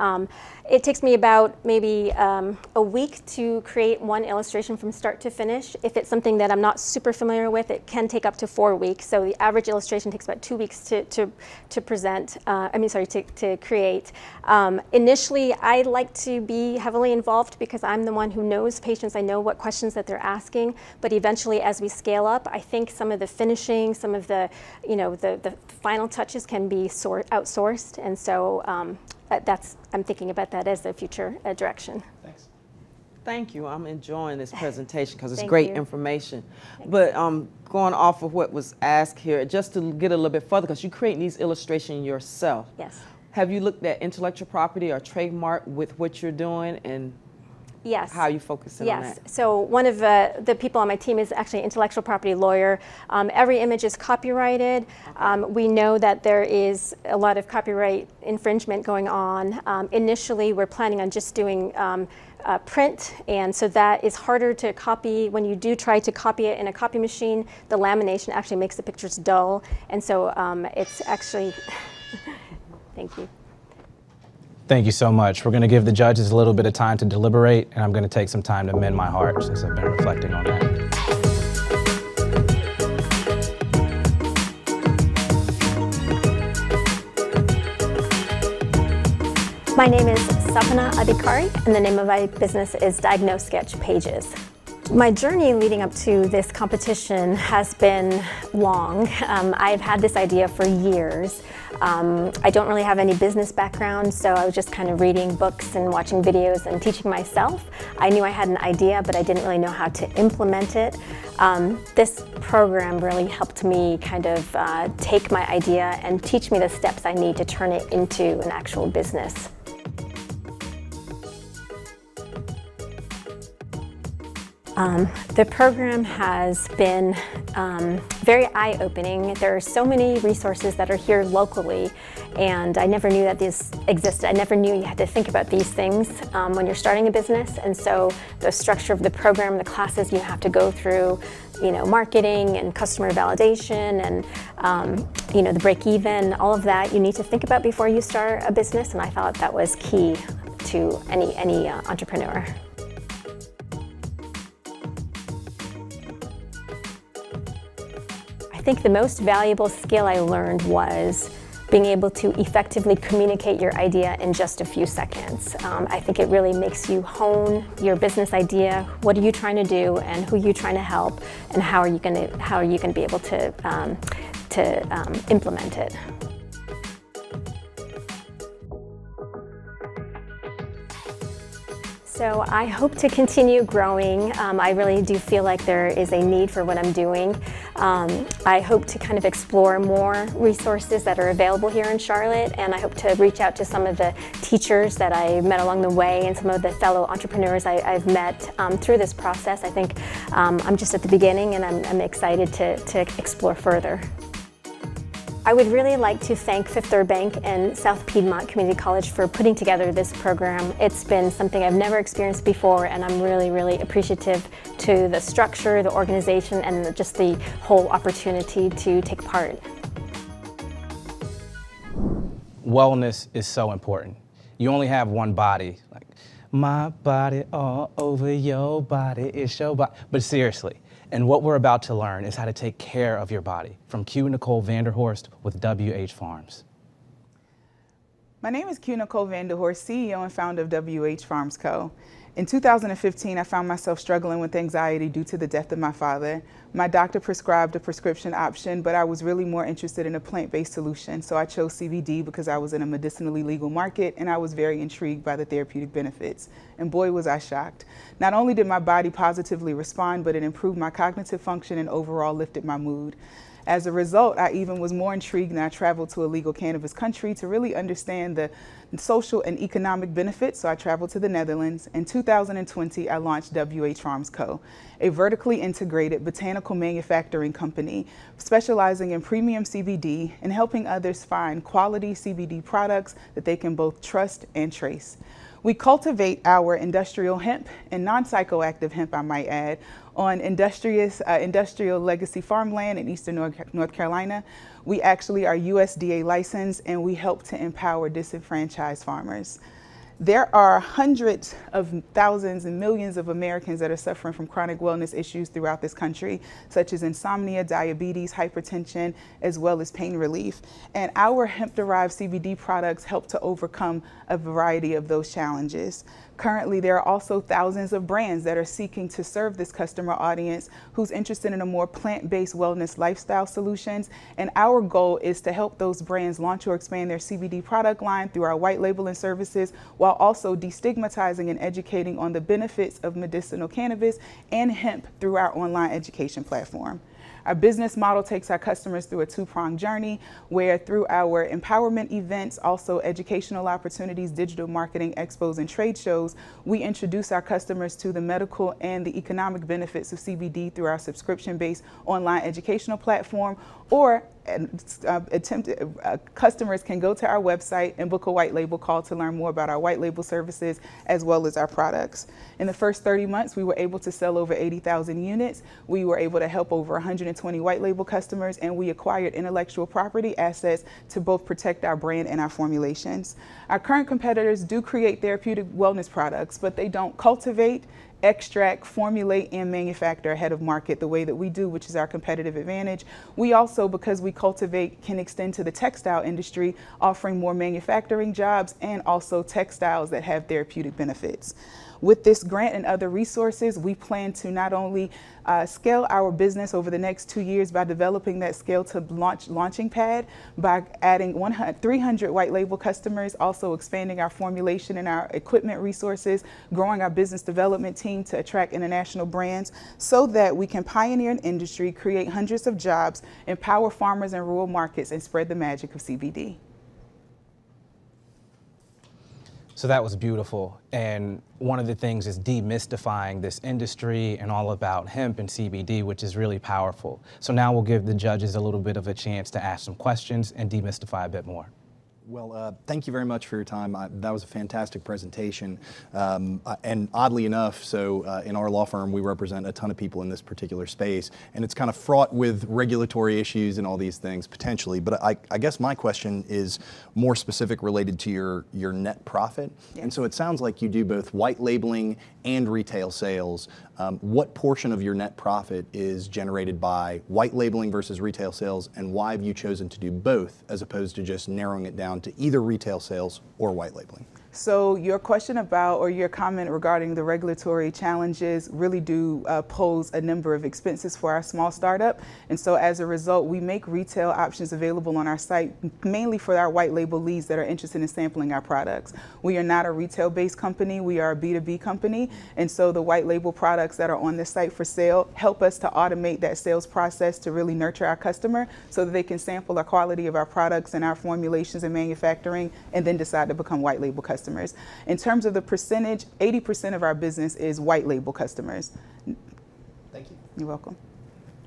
It takes me about maybe a week to create one illustration from start to finish. If it's something that I'm not super familiar with, it can take up to 4 weeks. So the average illustration takes about 2 weeks to present. To create. Initially, I like to be heavily involved because I'm the one who knows patients. I know what questions that they're asking. But eventually, as we scale up, I think some of the finishing, some of the, the final touches can be outsourced. And so I'm thinking about that as the future direction. Thanks. Thank you. I'm enjoying this presentation because it's Thank great you. information. But going off of what was asked here, just to get a little bit further, because you create these illustrations yourself. Yes. Have you looked at intellectual property or trademark with what you're doing, and Yes. how are you focusing on Yes. that? So one of the people on my team is actually an intellectual property lawyer. Every image is copyrighted. We know that there is a lot of copyright infringement going on. Initially, we're planning on just doing print, and so that is harder to copy. When you do try to copy it in a copy machine, the lamination actually makes the pictures dull, and so it's actually, thank you. Thank you so much. We're going to give the judges a little bit of time to deliberate, and I'm going to take some time to mend my heart since I've been reflecting on that. My name is Sapana Adhikari, and the name of my business is Diagnose Sketch Pages. My journey leading up to this competition has been long. I've had this idea for years. I don't really have any business background, so I was just kind of reading books and watching videos and teaching myself. I knew I had an idea, but I didn't really know how to implement it. This program really helped me kind of take my idea and teach me the steps I need to turn it into an actual business. The program has been very eye-opening. There are so many resources that are here locally, and I never knew that these existed. I never knew you had to think about these things when you're starting a business, and so the structure of the program, the classes you have to go through, you know, marketing and customer validation and you know, the break-even, all of that you need to think about before you start a business, and I thought that was key to any entrepreneur. I think the most valuable skill I learned was being able to effectively communicate your idea in just a few seconds. I think it really makes you hone your business idea. What are you trying to do, and who are you trying to help, and how are you going to be able to implement it? So I hope to continue growing. I really do feel like there is a need for what I'm doing. I hope to kind of explore more resources that are available here in Charlotte, and I hope to reach out to some of the teachers that I met along the way and some of the fellow entrepreneurs I've met through this process. I think I'm just at the beginning, and I'm excited to explore further. I would really like to thank Fifth Third Bank and South Piedmont Community College for putting together this program. It's been something I've never experienced before, and I'm really, really appreciative to the structure, the organization, and just the whole opportunity to take part. Wellness is so important. You only have one body. Like, my body all over your body, it's your body. But seriously, and what we're about to learn is how to take care of your body. From Q Nicole Vanderhorst with WH Farms. My name is Q Nicole Vanderhorst, CEO and founder of WH Farms Co. In 2015, I found myself struggling with anxiety due to the death of my father. My doctor prescribed a prescription option, but I was really more interested in a plant-based solution, so I chose CBD because I was in a medicinally legal market and I was very intrigued by the therapeutic benefits. And boy, was I shocked. Not only did my body positively respond, but it improved my cognitive function and overall lifted my mood. As a result, I even was more intrigued, and I traveled to a legal cannabis country to really understand the social and economic benefits, so I traveled to the Netherlands. In 2020, I launched WH Farms Co., a vertically integrated botanical manufacturing company specializing in premium CBD and helping others find quality CBD products that they can both trust and trace. We cultivate our industrial hemp and non-psychoactive hemp, I might add, on industrial legacy farmland in eastern North Carolina. We actually are USDA licensed, and we help to empower disenfranchised farmers. There are hundreds of thousands and millions of Americans that are suffering from chronic wellness issues throughout this country, such as insomnia, diabetes, hypertension, as well as pain relief. And our hemp-derived CBD products help to overcome a variety of those challenges. Currently, there are also thousands of brands that are seeking to serve this customer audience who's interested in a more plant-based wellness lifestyle solutions. And our goal is to help those brands launch or expand their CBD product line through our white labeling services, while also destigmatizing and educating on the benefits of medicinal cannabis and hemp through our online education platform. Our business model takes our customers through a two-pronged journey where through our empowerment events, also educational opportunities, digital marketing expos, and trade shows, we introduce our customers to the medical and the economic benefits of CBD through our subscription-based online educational platform, or customers can go to our website and book a white label call to learn more about our white label services as well as our products. In the first 30 months, we were able to sell over 80,000 units. We were able to help over 120 white label customers, and we acquired intellectual property assets to both protect our brand and our formulations. Our current competitors do create therapeutic wellness products, but they don't cultivate, extract, formulate, and manufacture ahead of market the way that we do, which is our competitive advantage. We also, because we cultivate, can extend to the textile industry, offering more manufacturing jobs and also textiles that have therapeutic benefits. With this grant and other resources, we plan to not only scale our business over the next 2 years by developing that scale to launching pad, by adding 300 white label customers, also expanding our formulation and our equipment resources, growing our business development team to attract international brands so that we can pioneer an industry, create hundreds of jobs, empower farmers in rural markets, and spread the magic of CBD. So that was beautiful. And one of the things is demystifying this industry and all about hemp and CBD, which is really powerful. So now we'll give the judges a little bit of a chance to ask some questions and demystify a bit more. Well, thank you very much for your time. That was a fantastic presentation. And oddly enough, in our law firm, we represent a ton of people in this particular space, and it's kind of fraught with regulatory issues and all these things potentially. But I guess my question is more specific related to your net profit. Yes. And so it sounds like you do both white labeling and retail sales. What portion of your net profit is generated by white labeling versus retail sales, and why have you chosen to do both as opposed to just narrowing it down to either retail sales or white labeling? So your question about, or your comment regarding the regulatory challenges really do pose a number of expenses for our small startup. And so as a result, we make retail options available on our site, mainly for our white label leads that are interested in sampling our products. We are not a retail-based company, we are a B2B company. And so the white label products that are on the site for sale help us to automate that sales process to really nurture our customer so that they can sample the quality of our products and our formulations and manufacturing and then decide to become white label customers. In terms of the percentage, 80% of our business is white label customers. Thank you. You're welcome.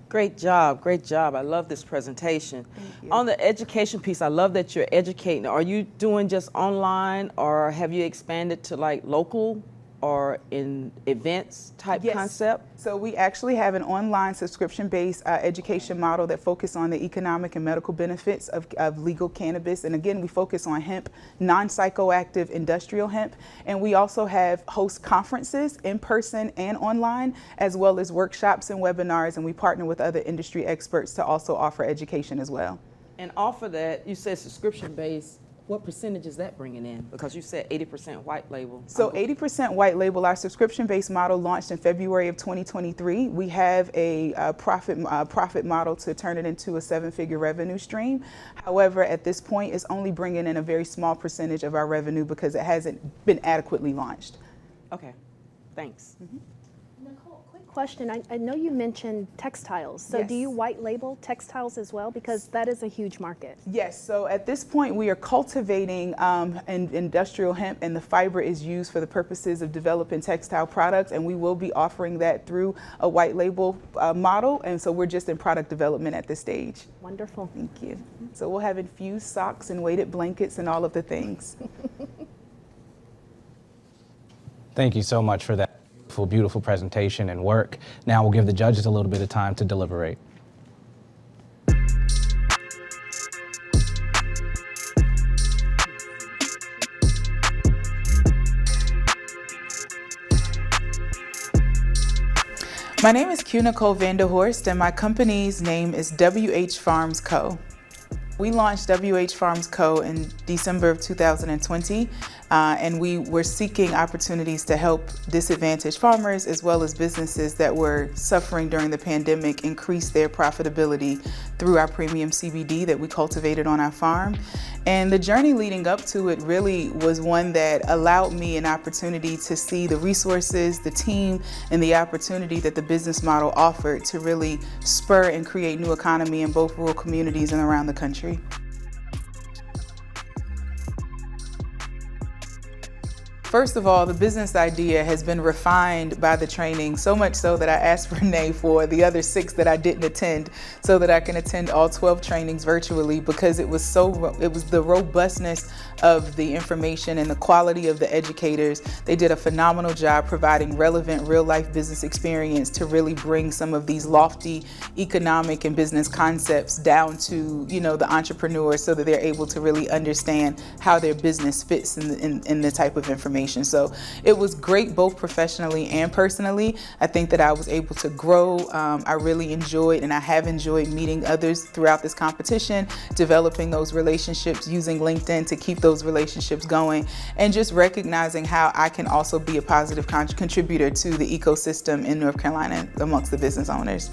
Great job, great job. I love this presentation. On the education piece, I love that you're educating. Are you doing just online, or have you expanded to like local or in events type concept? So we actually have an online subscription-based education model that focuses on the economic and medical benefits of legal cannabis. And again, we focus on hemp, non-psychoactive industrial hemp. And we also host conferences in person and online, as well as workshops and webinars. And we partner with other industry experts to also offer education as well. And off of that, you said subscription-based. What percentage is that bringing in? Because you said 80% white label. So 80% white label. Our subscription-based model launched in February of 2023. We have a profit model to turn it into a 7-figure revenue stream. However, at this point, it's only bringing in a very small percentage of our revenue because it hasn't been adequately launched. Okay, thanks. Mm-hmm. Nicole, quick question. I know you mentioned textiles. So Yes. do you white label textiles as well? Because that is a huge market. Yes, so at this point we are cultivating industrial hemp, and the fiber is used for the purposes of developing textile products, and we will be offering that through a white label model, and so we're just in product development at this stage. Wonderful. Thank you. So we'll have infused socks and weighted blankets and all of the things. Thank you so much for that beautiful presentation and work. Now we'll give the judges a little bit of time to deliberate. My name is Nicole Vanderhorst, and my company's name is WH Farms Co. We launched WH Farms Co. in December of 2020. and we were seeking opportunities to help disadvantaged farmers as well as businesses that were suffering during the pandemic increase their profitability through our premium CBD that we cultivated on our farm. And the journey leading up to it really was one that allowed me an opportunity to see the resources, the team, and the opportunity that the business model offered to really spur and create new economy in both rural communities and around the country. First of all, the business idea has been refined by the training, so much so that I asked Renee for the other 6 that I didn't attend so that I can attend all 12 trainings virtually, because it was the robustness of the information and the quality of the educators. They did a phenomenal job providing relevant real-life business experience to really bring some of these lofty economic and business concepts down to, the entrepreneurs, so that they're able to really understand how their business fits in the type of information. So it was great both professionally and personally. I think that I was able to grow. I really enjoyed, and I have enjoyed, meeting others throughout this competition, developing those relationships, using LinkedIn to keep those relationships going, and just recognizing how I can also be a positive contributor to the ecosystem in North Carolina amongst the business owners.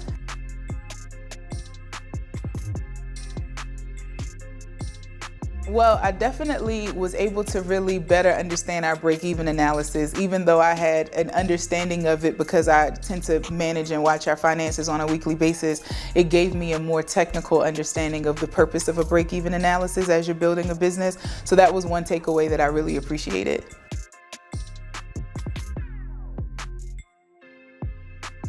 Well, I definitely was able to really better understand our break-even analysis, even though I had an understanding of it because I tend to manage and watch our finances on a weekly basis. It gave me a more technical understanding of the purpose of a break-even analysis as you're building a business. So that was one takeaway that I really appreciated.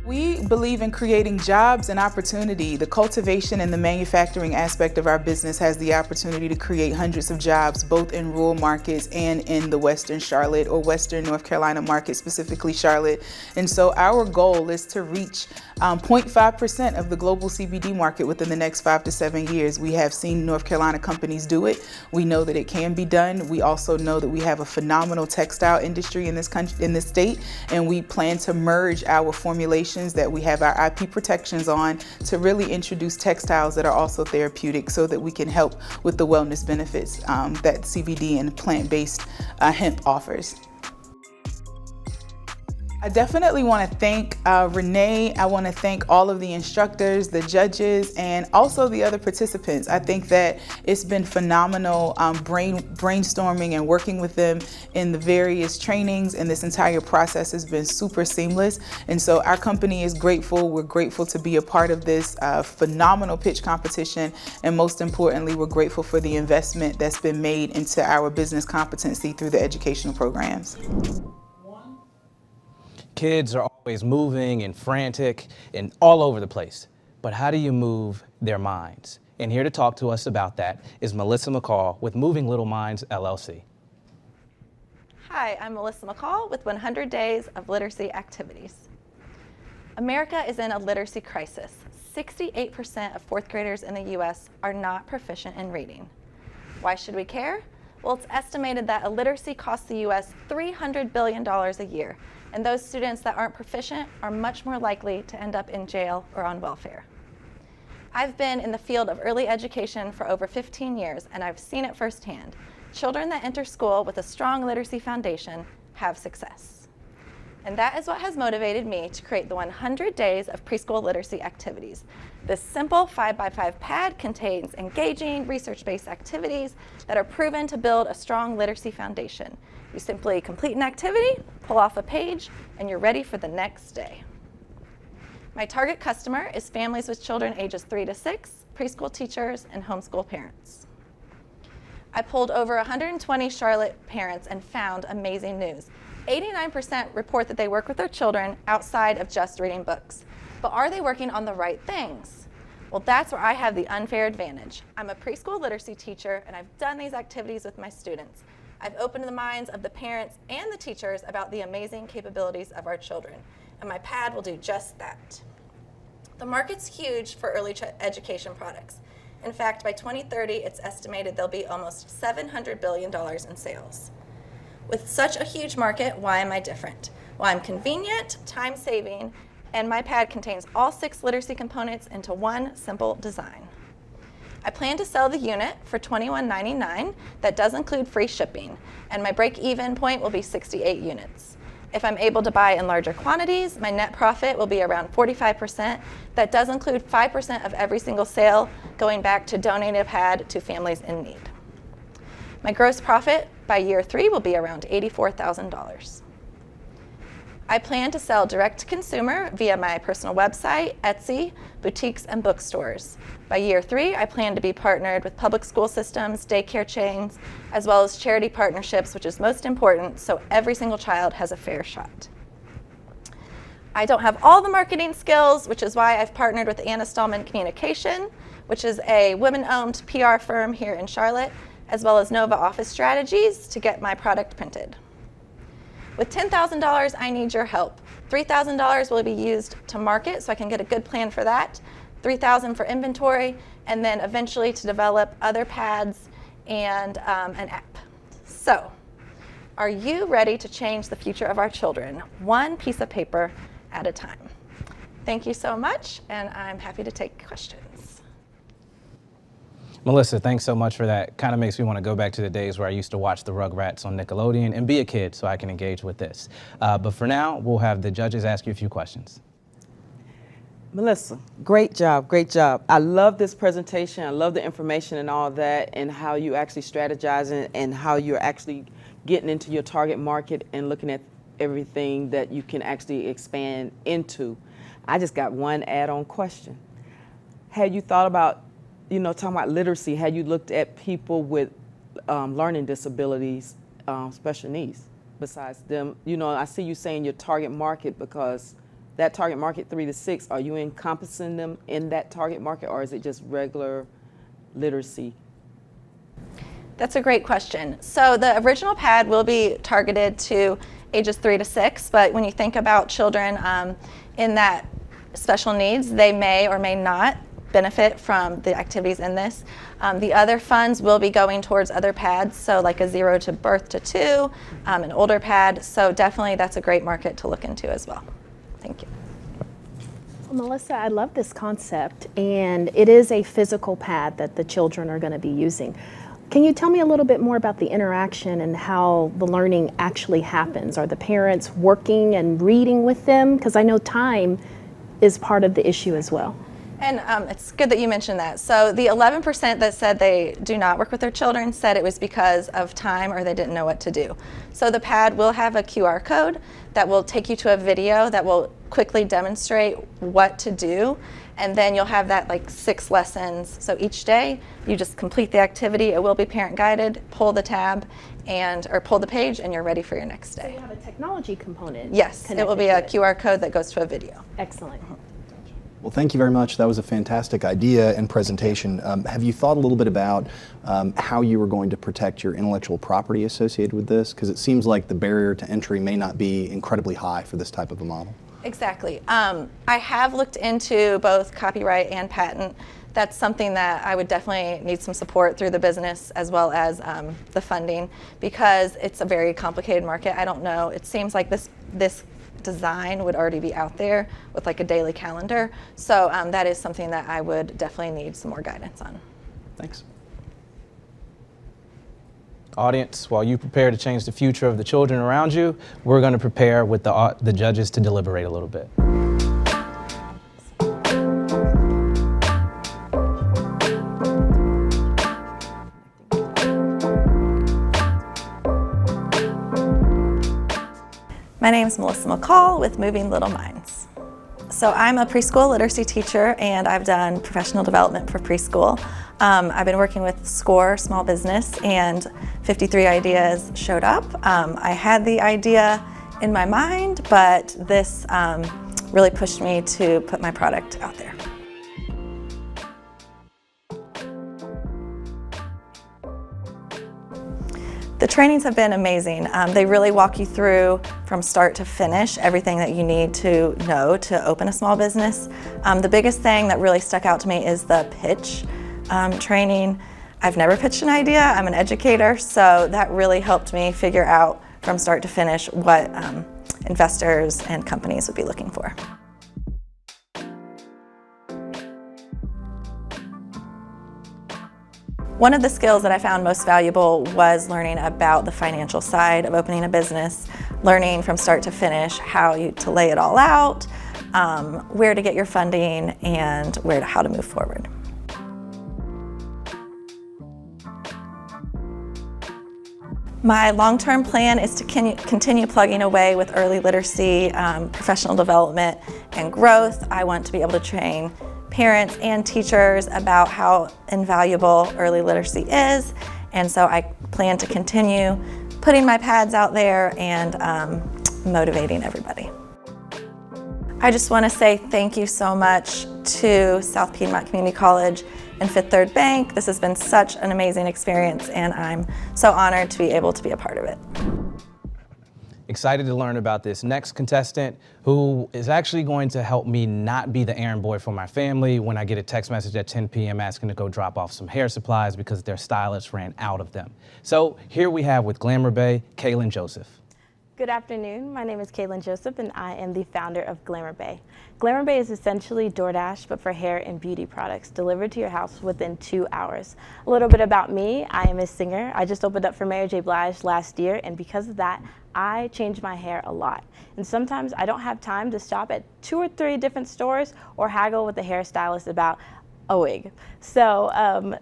We believe in creating jobs and opportunity. The cultivation and the manufacturing aspect of our business has the opportunity to create hundreds of jobs, both in rural markets and in the Western Charlotte or Western North Carolina market, specifically Charlotte. And so our goal is to reach 0.5% of the global CBD market within the next 5 to 7 years. We have seen North Carolina companies do it. We know that it can be done. We also know that we have a phenomenal textile industry in this country, in this state, and we plan to merge our formulations that we have our IP protections on to really introduce textiles that are also therapeutic, so that we can help with the wellness benefits that CBD and plant-based hemp offers. I definitely want to thank Renee. I want to thank all of the instructors, the judges, and also the other participants. I think that it's been phenomenal brainstorming and working with them in the various trainings, and this entire process has been super seamless. And so our company is grateful. We're grateful to be a part of this phenomenal pitch competition, and most importantly, we're grateful for the investment that's been made into our business competency through the educational programs. Kids are always moving and frantic and all over the place. But how do you move their minds? And here to talk to us about that is Melissa McCall with Moving Little Minds, LLC. Hi, I'm Melissa McCall with 100 Days of Literacy Activities. America is in a literacy crisis. 68% of fourth graders in the U.S. are not proficient in reading. Why should we care? Well, it's estimated that illiteracy costs the U.S. $300 billion a year. And those students that aren't proficient are much more likely to end up in jail or on welfare. I've been in the field of early education for over 15 years, and I've seen it firsthand. Children that enter school with a strong literacy foundation have success. And that is what has motivated me to create the 100 Days of Preschool Literacy Activities. This simple 5x5 pad contains engaging, research-based activities that are proven to build a strong literacy foundation. You simply complete an activity, pull off a page, and you're ready for the next day. My target customer is families with children ages 3 to 6, preschool teachers, and homeschool parents. I polled over 120 Charlotte parents and found amazing news. 89% report that they work with their children outside of just reading books. But are they working on the right things? Well, that's where I have the unfair advantage. I'm a preschool literacy teacher, and I've done these activities with my students. I've opened the minds of the parents and the teachers about the amazing capabilities of our children, and my pad will do just that. The market's huge for early education products. In fact, by 2030, it's estimated there'll be almost $700 billion in sales. With such a huge market, why am I different? Well, I'm convenient, time-saving, and my pad contains all 6 literacy components into one simple design. I plan to sell the unit for $21.99. That does include free shipping, and my break-even point will be 68 units. If I'm able to buy in larger quantities, my net profit will be around 45%. That does include 5% of every single sale going back to donate a pad to families in need. My gross profit by year 3 will be around $84,000. I plan to sell direct to consumer via my personal website, Etsy, boutiques, and bookstores. By year 3, I plan to be partnered with public school systems, daycare chains, as well as charity partnerships, which is most important, so every single child has a fair shot. I don't have all the marketing skills, which is why I've partnered with Anna Stallman Communication, which is a women-owned PR firm here in Charlotte, as well as Nova Office Strategies to get my product printed. With $10,000, I need your help. $3,000 will be used to market, so I can get a good plan for that. $3,000 for inventory, and then eventually to develop other pads and an app. So, are you ready to change the future of our children, one piece of paper at a time? Thank you so much, and I'm happy to take questions. Melissa, thanks so much for that. Kind of makes me want to go back to the days where I used to watch the Rugrats on Nickelodeon and be a kid so I can engage with this. But for now, we'll have the judges ask you a few questions. Melissa, great job, great job. I love this presentation. I love the information and all that, and how you actually strategize and how you're actually getting into your target market and looking at everything that you can actually expand into. I just got one add-on question. Had you thought about, talking about literacy, had you looked at people with learning disabilities, special needs, besides them? I see you saying your target market, because that target market 3 to 6, are you encompassing them in that target market, or is it just regular literacy? That's a great question. So the original pad will be targeted to ages 3 to 6, but when you think about children in that special needs, they may or may not benefit from the activities in this. The other funds will be going towards other pads, so like a 0 to birth to 2, an older pad, so definitely that's a great market to look into as well. Thank you. Well, Melissa, I love this concept, and it is a physical pad that the children are going to be using. Can you tell me a little bit more about the interaction and how the learning actually happens? Are the parents working and reading with them? Because I know time is part of the issue as well. And it's good that you mentioned that. So the 11% that said they do not work with their children said it was because of time or they didn't know what to do. So the pad will have a QR code that will take you to a video that will quickly demonstrate what to do. And then you'll have that like 6 lessons. So each day you just complete the activity. It will be parent guided, pull the tab or pull the page, and you're ready for your next day. So you have a technology component. Yes, it will be a QR code that goes to a video. Excellent. Well, thank you very much. That was a fantastic idea and presentation. Have you thought a little bit about how you were going to protect your intellectual property associated with this? Because it seems like the barrier to entry may not be incredibly high for this type of a model. Exactly. I have looked into both copyright and patent. That's something that I would definitely need some support through the business as well as the funding, because it's a very complicated market. I don't know. It seems like this design would already be out there with like a daily calendar. So that is something that I would definitely need some more guidance on. Thanks. Audience, while you prepare to change the future of the children around you, we're going to prepare with the judges to deliberate a little bit. My name is Melissa McCall with Moving Little Minds. So I'm a preschool literacy teacher, and I've done professional development for preschool. I've been working with SCORE Small Business, and 53 Ideas showed up. I had the idea in my mind, but this really pushed me to put my product out there. The trainings have been amazing. They really walk you through from start to finish everything that you need to know to open a small business. The biggest thing that really stuck out to me is the pitch training. I've never pitched an idea. I'm an educator, so that really helped me figure out from start to finish what investors and companies would be looking for. One of the skills that I found most valuable was learning about the financial side of opening a business, learning from start to finish how to lay it all out, where to get your funding, and how to move forward. My long-term plan is to continue plugging away with early literacy, professional development, and growth. I want to be able to train parents and teachers about how invaluable early literacy is, and so I plan to continue putting my pads out there and motivating everybody. I just want to say thank you so much to South Piedmont Community College and Fifth Third Bank. This has been such an amazing experience, and I'm so honored to be able to be a part of it. Excited to learn about this next contestant who is actually going to help me not be the errand boy for my family when I get a text message at 10 p.m. asking to go drop off some hair supplies because their stylist ran out of them. So here we have with Glamour Bay, Kaylan Joseph. Good afternoon. My name is Kaylan Joseph, and I am the founder of Glamour Bay. Glamour Bay is essentially DoorDash, but for hair and beauty products delivered to your house within 2 hours. A little bit about me: I am a singer. I just opened up for Mary J. Blige last year, and because of that, I change my hair a lot. And sometimes I don't have time to stop at 2 or 3 different stores or haggle with the hairstylist about a wig. So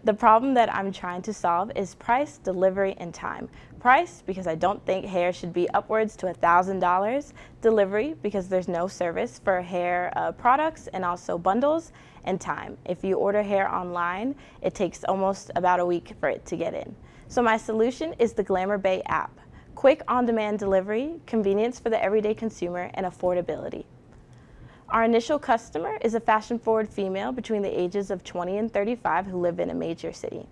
the problem that I'm trying to solve is price, delivery, and time. Price, because I don't think hair should be upwards to $1,000. Delivery, because there's no service for hair products and also bundles. And time. If you order hair online, it takes almost about a week for it to get in. So my solution is the Glamour Bay app. Quick on-demand delivery, convenience for the everyday consumer, and affordability. Our initial customer is a fashion-forward female between the ages of 20 and 35 who live in a major city.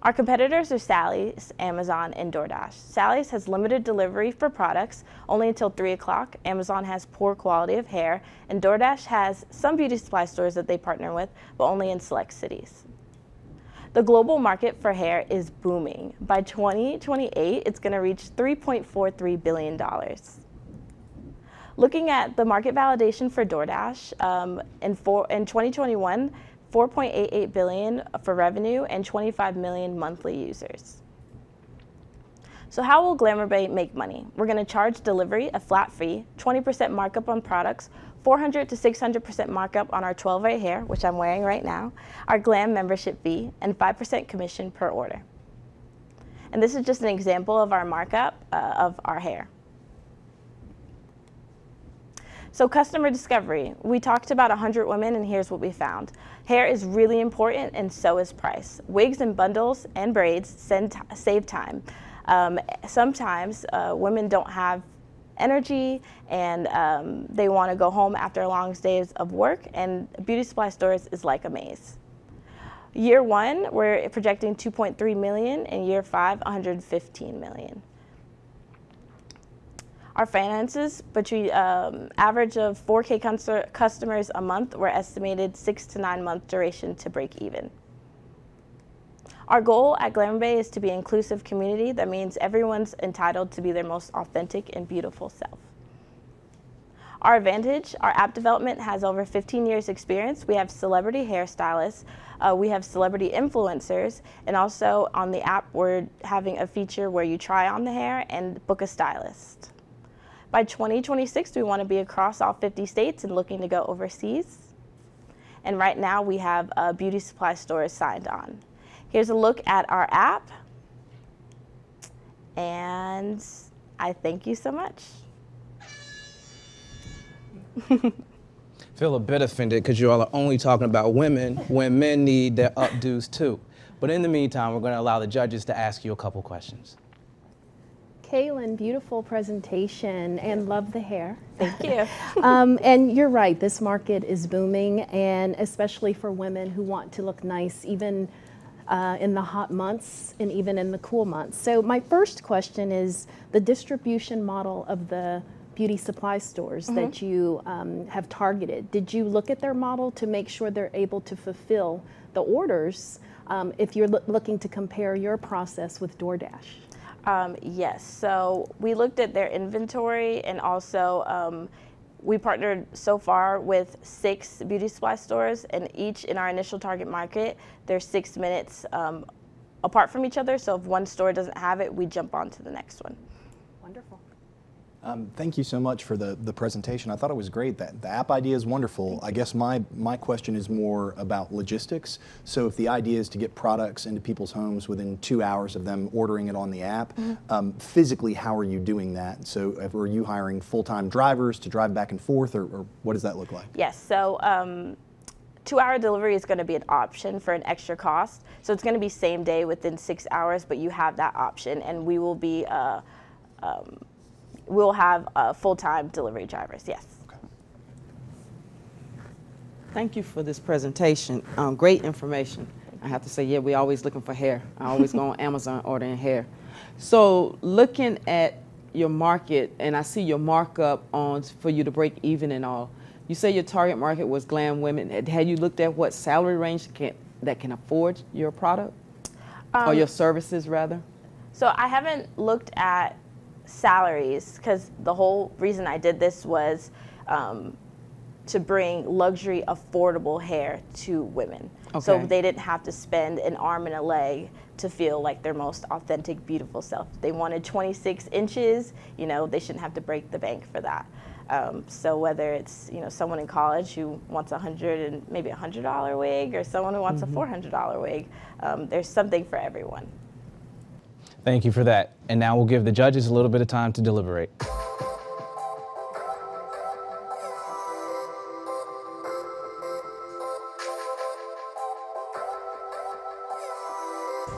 Our competitors are Sally's, Amazon, and DoorDash. Sally's has limited delivery for products only until 3 o'clock. Amazon has poor quality of hair, and DoorDash has some beauty supply stores that they partner with, but only in select cities. The global market for hair is booming. By 2028, it's going to reach $3.43 billion. Looking at the market validation for DoorDash, in 2021, $4.88 billion for revenue and 25 million monthly users. So how will Glamour Bay make money? We're going to charge delivery a flat fee, 20% markup on products, 400 to 600% markup on our 12-way hair, which I'm wearing right now, our Glam membership fee, and 5% commission per order. And this is just an example of our markup of our hair. So customer discovery, we talked about 100 women, and here's what we found. Hair is really important, and so is price. Wigs and bundles and braids save time. Sometimes women don't have energy, and they want to go home after long days of work, and beauty supply stores is like a maze. Year 1, we're projecting 2.3 million, and year 5, 115 million. Our finances, between average of 4K customers a month, we're estimated 6 to 9 month duration to break even. Our goal at Glamour Bay is to be an inclusive community. That means everyone's entitled to be their most authentic and beautiful self. Our advantage, our app development has over 15 years experience. We have celebrity hairstylists, we have celebrity influencers, and also on the app we're having a feature where you try on the hair and book a stylist. By 2026, we want to be across all 50 states and looking to go overseas. And right now we have beauty supply stores signed on. Here's a look at our app, and I thank you so much. Feel a bit offended because you all are only talking about women when men need their updos too. But in the meantime, we're going to allow the judges to ask you a couple questions. Kaylan, beautiful presentation, and love the hair. Thank you. And you're right, this market is booming, and especially for women who want to look nice even in the hot months and even in the cool months. So my first question is the distribution model of the beauty supply stores that you have targeted. Did you look at their model to make sure they're able to fulfill the orders if you're looking to compare your process with DoorDash? Yes, so we looked at their inventory, and also we partnered so far with 6 beauty supply stores, and each in our initial target market, they're 6 minutes apart from each other. So if one store doesn't have it, we jump on to the next one. Wonderful. Thank you so much for the presentation. I thought it was great. That the app idea is wonderful. I guess my question is more about logistics. So if the idea is to get products into people's homes within 2 hours of them ordering it on the app, physically, how are you doing that? So are you hiring full-time drivers to drive back and forth, or what does that look like? Yes, so 2-hour delivery is going to be an option for an extra cost. So it's going to be same day within 6 hours, but you have that option, and we will be we'll have full-time delivery drivers, yes. Okay. Thank you for this presentation. Great information. I have to say, yeah, we're always looking for hair. I always go on Amazon ordering hair. So looking at your market, and I see your markup on for you to break even and all. You say your target market was glam women. Had you looked at what salary range that can afford your product? Or your services, rather? So I haven't looked at salaries, because the whole reason I did this was to bring luxury, affordable hair to women. Okay. So they didn't have to spend an arm and a leg to feel like their most authentic, beautiful self. They wanted 26 inches, you know, they shouldn't have to break the bank for that. So whether it's, you know, someone in college who wants maybe $100 wig, or someone who wants a $400 wig, there's something for everyone. Thank you for that. And now we'll give the judges a little bit of time to deliberate.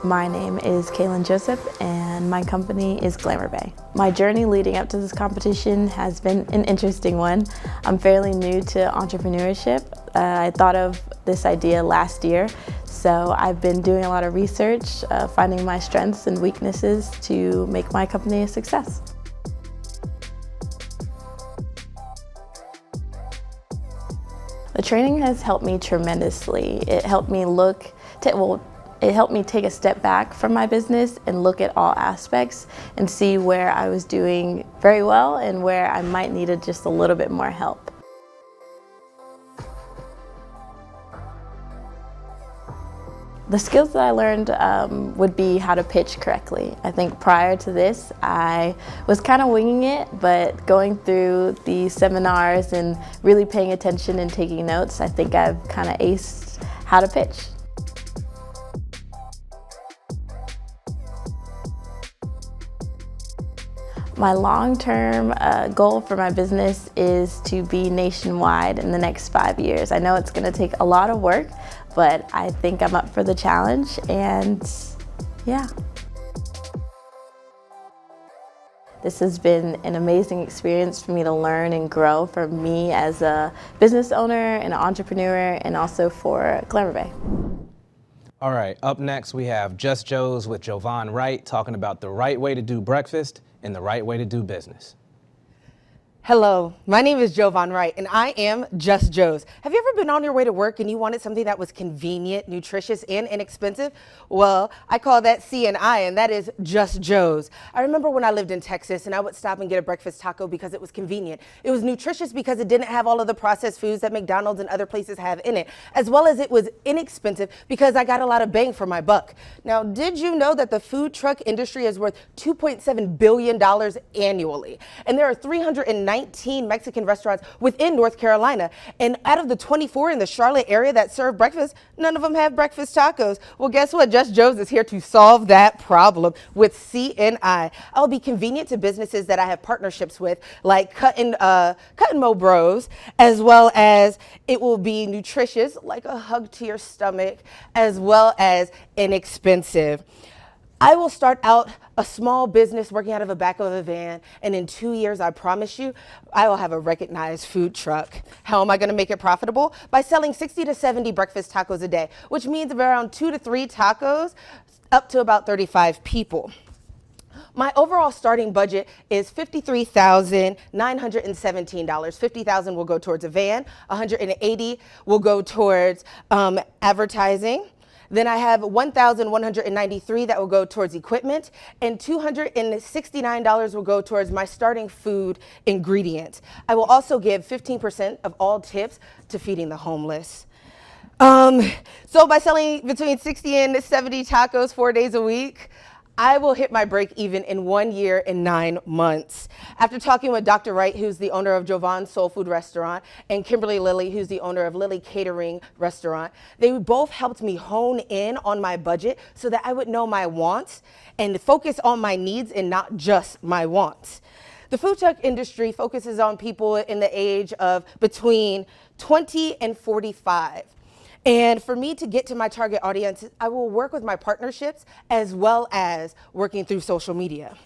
My name is Kaylan Joseph, and my company is Glamour Bay. My journey leading up to this competition has been an interesting one. I'm fairly new to entrepreneurship. I thought of this idea last year, so I've been doing a lot of research, finding my strengths and weaknesses to make my company a success. The training has helped me tremendously. It helped me it helped me take a step back from my business and look at all aspects and see where I was doing very well and where I might need just a little bit more help. The skills that I learned would be how to pitch correctly. I think prior to this, I was kind of winging it, but going through the seminars and really paying attention and taking notes, I think I've kind of aced how to pitch. My long-term goal for my business is to be nationwide in the next 5 years. I know it's going to take a lot of work, but I think I'm up for the challenge, and yeah. This has been an amazing experience for me to learn and grow, for me as a business owner and an entrepreneur, and also for Glamour Bay. All right, up next we have Just Joe's with Jovan Wright talking about the right way to do breakfast and the right way to do business. Hello, my name is Jovan Wright, and I am Just Joe's. Have you ever been on your way to work and you wanted something that was convenient, nutritious, and inexpensive? Well, I call that CNI, and that is Just Joe's. I remember when I lived in Texas and I would stop and get a breakfast taco because it was convenient. It was nutritious because it didn't have all of the processed foods that McDonald's and other places have in it, as well as it was inexpensive because I got a lot of bang for my buck. Now, did you know that the food truck industry is worth $2.7 billion annually? And there are 319 Mexican restaurants within North Carolina. And out of the 24 in the Charlotte area that serve breakfast, none of them have breakfast tacos. Well, guess what? Just Joe's is here to solve that problem with CNI. I'll be convenient to businesses that I have partnerships with, like Cut and Mo Bros, as well as it will be nutritious, like a hug to your stomach, as well as inexpensive. I will start out a small business working out of the back of a van, and in 2 years, I promise you, I will have a recognized food truck. How am I going to make it profitable? By selling 60 to 70 breakfast tacos a day, which means around 2 to 3 tacos, up to about 35 people. My overall starting budget is $53,917. $50,000 will go towards a van, $180,000 will go towards advertising. Then I have $1,193 that will go towards equipment, and $269 will go towards my starting food ingredients. I will also give 15% of all tips to feeding the homeless. So by selling between 60 and 70 tacos 4 days a week, I will hit my break even in 1 year and 9 months. After talking with Dr. Wright, who's the owner of Jovan's Soul Food Restaurant, and Kimberly Lilly, who's the owner of Lilly Catering Restaurant, they both helped me hone in on my budget so that I would know my wants and focus on my needs and not just my wants. The food truck industry focuses on people in the age of between 20 and 45. And for me to get to my target audience, I will work with my partnerships as well as working through social media.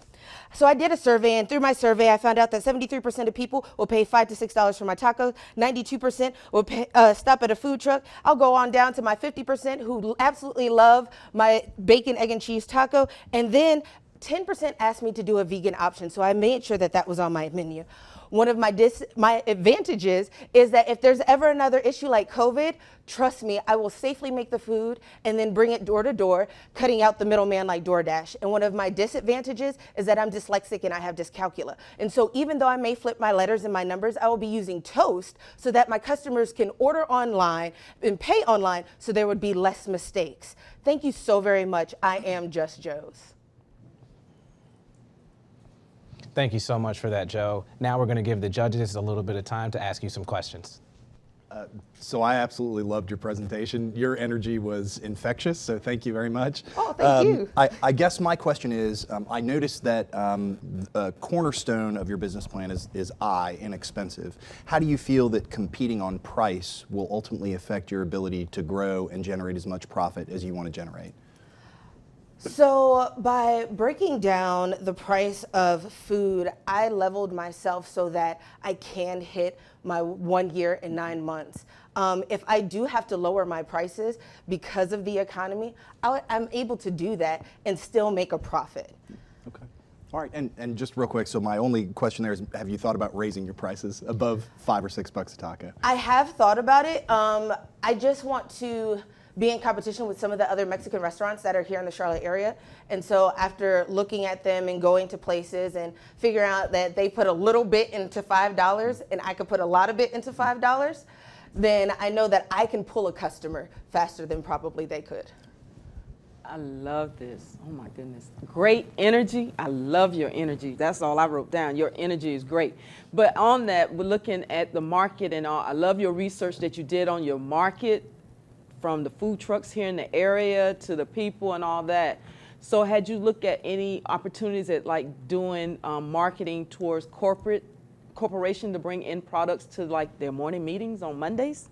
So I did a survey, and through my survey, I found out that 73% of people will pay $5 to $6 for my tacos, 92% will stop at a food truck. I'll go on down to my 50% who absolutely love my bacon, egg, and cheese taco, and then 10% asked me to do a vegan option, so I made sure that that was on my menu. One of my advantages is that if there's ever another issue like COVID, trust me, I will safely make the food and then bring it door to door, cutting out the middleman like DoorDash. And one of my disadvantages is that I'm dyslexic and I have dyscalculia. And so even though I may flip my letters and my numbers, I will be using Toast so that my customers can order online and pay online so there would be less mistakes. Thank you so very much. I am Just Joe's. Thank you so much for that, Joe. Now we're going to give the judges a little bit of time to ask you some questions. So I absolutely loved your presentation. Your energy was infectious, so thank you very much. Oh, thank you. I guess my question is, I noticed that a cornerstone of your business plan is inexpensive. How do you feel that competing on price will ultimately affect your ability to grow and generate as much profit as you want to generate? So by breaking down the price of food, I leveled myself so that I can hit my 1 year and 9 months. If I do have to lower my prices because of the economy, I'm able to do that and still make a profit. Okay. All right, and just real quick, so my only question there is, have you thought about raising your prices above $5 or $6 a taco? I have thought about it. I just want to be in competition with some of the other Mexican restaurants that are here in the Charlotte area. And so after looking at them and going to places and figuring out that they put a little bit into $5 and I could put a lot of it into $5, then I know that I can pull a customer faster than probably they could. I love this. Oh my goodness. Great energy. I love your energy. That's all I wrote down. Your energy is great. But on that, we're looking at the market and all. I love your research that you did on your market, from the food trucks here in the area to the people and all that. So had you looked at any opportunities at like doing marketing towards corporation to bring in products to like their morning meetings on Mondays?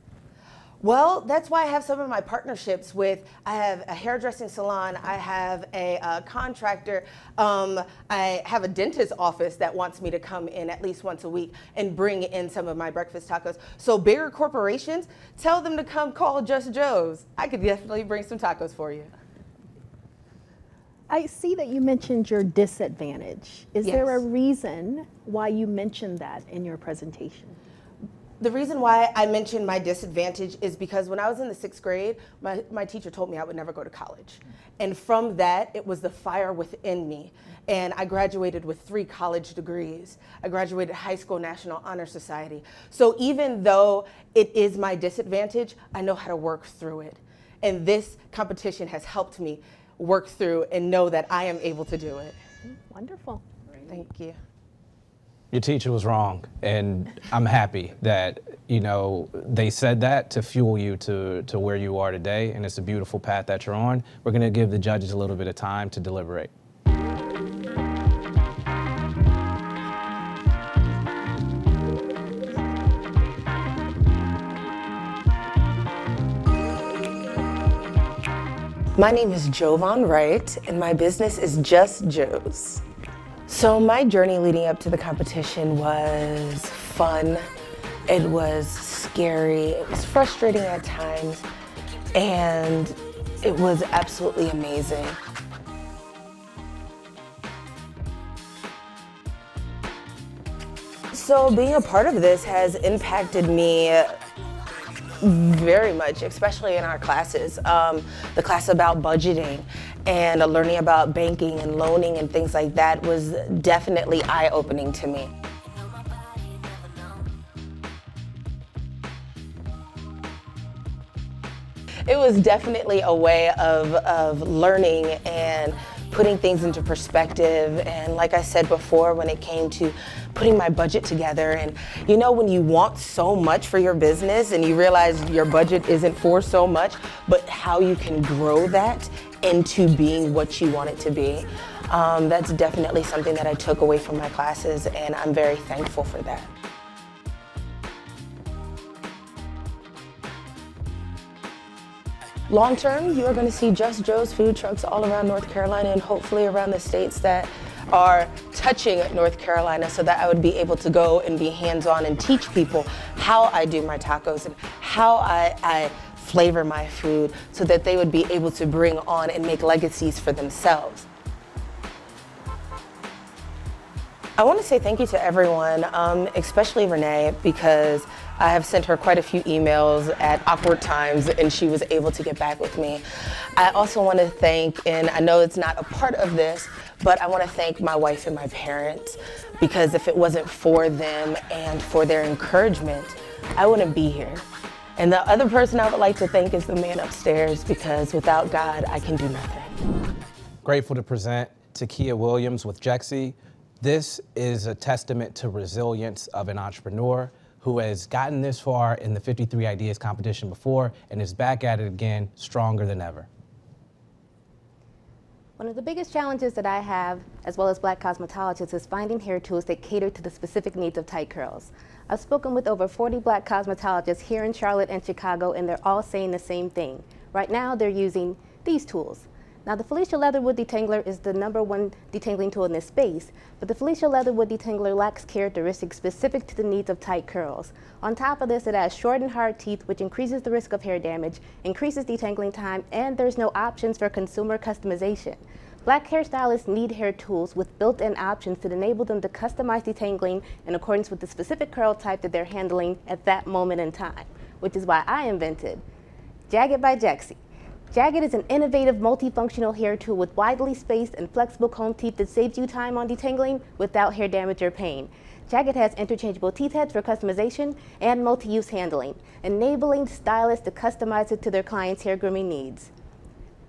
Well, that's why I have some of my partnerships with, I have a hairdressing salon, I have a contractor, I have a dentist office that wants me to come in at least once a week and bring in some of my breakfast tacos. So bigger corporations, tell them to come call Just Joe's. I could definitely bring some tacos for you. I see that you mentioned your disadvantage. Is Yes. there a reason why you mentioned that in your presentation? The reason why I mentioned my disadvantage is because when I was in the 6th grade, my teacher told me I would never go to college. And from that, it was the fire within me. And I graduated with 3 college degrees. I graduated high school National Honor Society. So even though it is my disadvantage, I know how to work through it. And this competition has helped me work through and know that I am able to do it. Wonderful. Thank you. Your teacher was wrong, and I'm happy that, you know, they said that to fuel you to where you are today, and it's a beautiful path that you're on. We're going to give the judges a little bit of time to deliberate. My name is Jovan Wright, and my business is Just Joe's. So my journey leading up to the competition was fun, it was scary, it was frustrating at times, and it was absolutely amazing. So being a part of this has impacted me very much, especially in our classes. The class about budgeting and learning about banking and loaning and things like that was definitely eye-opening to me. It was definitely a way of learning and putting things into perspective. And like I said before, when it came to putting my budget together, and you know, when you want so much for your business and you realize your budget isn't for so much, but how you can grow that into being what you want it to be. That's definitely something that I took away from my classes, and I'm very thankful for that. Long term, you are going to see Just Joe's food trucks all around North Carolina and hopefully around the states that are touching North Carolina, so that I would be able to go and be hands-on and teach people how I do my tacos and how I flavor my food, so that they would be able to bring on and make legacies for themselves. I want to say thank you to everyone, especially Renee, because I have sent her quite a few emails at awkward times and she was able to get back with me. I also want to thank, and I know it's not a part of this, but I want to thank my wife and my parents, because if it wasn't for them and for their encouragement, I wouldn't be here. And the other person I would like to thank is the man upstairs, because without God, I can do nothing. Grateful to present Tequia Williams with Jexy. This is a testament to resilience of an entrepreneur who has gotten this far in the 53 Ideas competition before and is back at it again, stronger than ever. One of the biggest challenges that I have, as well as Black cosmetologists, is finding hair tools that cater to the specific needs of tight curls. I've spoken with over 40 Black cosmetologists here in Charlotte and Chicago, and they're all saying the same thing. Right now, they're using these tools. Now, the Felicia Leatherwood Detangler is the #1 detangling tool in this space, but the Felicia Leatherwood Detangler lacks characteristics specific to the needs of tight curls. On top of this, it has short and hard teeth, which increases the risk of hair damage, increases detangling time, and there's no options for consumer customization. Black hairstylists need hair tools with built-in options to enable them to customize detangling in accordance with the specific curl type that they're handling at that moment in time, which is why I invented Jagged by Jexy. Jagged is an innovative multifunctional hair tool with widely spaced and flexible comb teeth that saves you time on detangling without hair damage or pain. Jagged has interchangeable teeth heads for customization and multi-use handling, enabling stylists to customize it to their clients' hair grooming needs.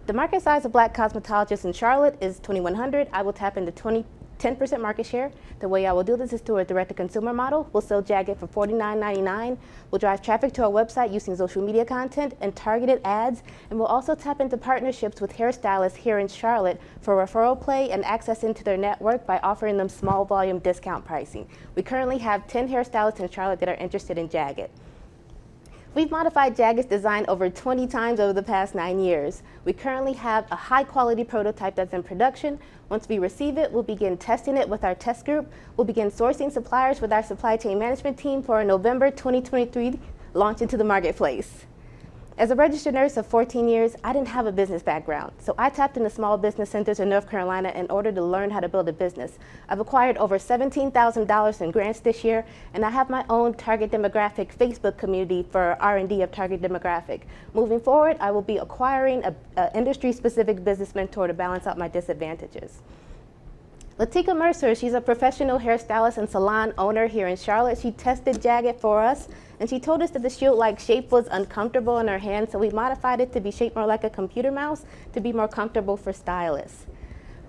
The market size of Black cosmetologists in Charlotte is 2,100. I will tap into 10% market share. The way I will do this is through a direct-to-consumer model. We'll sell Jagged for $49.99. We'll drive traffic to our website using social media content and targeted ads. And we'll also tap into partnerships with hairstylists here in Charlotte for referral play and access into their network by offering them small volume discount pricing. We currently have 10 hairstylists in Charlotte that are interested in Jagged. We've modified Jagged's design over 20 times over the past 9 years. We currently have a high-quality prototype that's in production. Once we receive it, we'll begin testing it with our test group. We'll begin sourcing suppliers with our supply chain management team for a November 2023 launch into the marketplace. As a registered nurse of 14 years, I didn't have a business background, so I tapped into small business centers in North Carolina in order to learn how to build a business. I've acquired over $17,000 in grants this year, and I have my own target demographic Facebook community for R&D of target demographic. Moving forward, I will be acquiring an industry-specific business mentor to balance out my disadvantages. Latika Mercer, she's a professional hairstylist and salon owner here in Charlotte. She tested Jagged for us, and she told us that the shield-like shape was uncomfortable in her hand, so we modified it to be shaped more like a computer mouse to be more comfortable for stylists.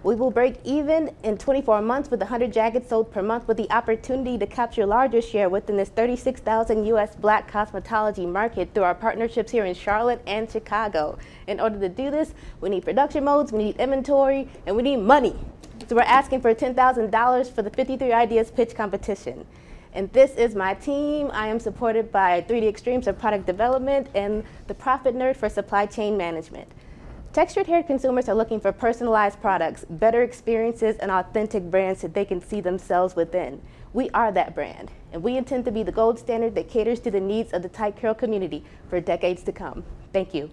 We will break even in 24 months with 100 Jagged sold per month, with the opportunity to capture larger share within this 36,000 U.S. Black cosmetology market through our partnerships here in Charlotte and Chicago. In order to do this, we need production modes, we need inventory, and we need money. So we're asking for $10,000 for the 53 Ideas pitch competition. And this is my team. I am supported by 3D Extremes for product development and the Profit Nerd for supply chain management. Textured hair consumers are looking for personalized products, better experiences, and authentic brands that they can see themselves within. We are that brand, and we intend to be the gold standard that caters to the needs of the tight curl community for decades to come. Thank you.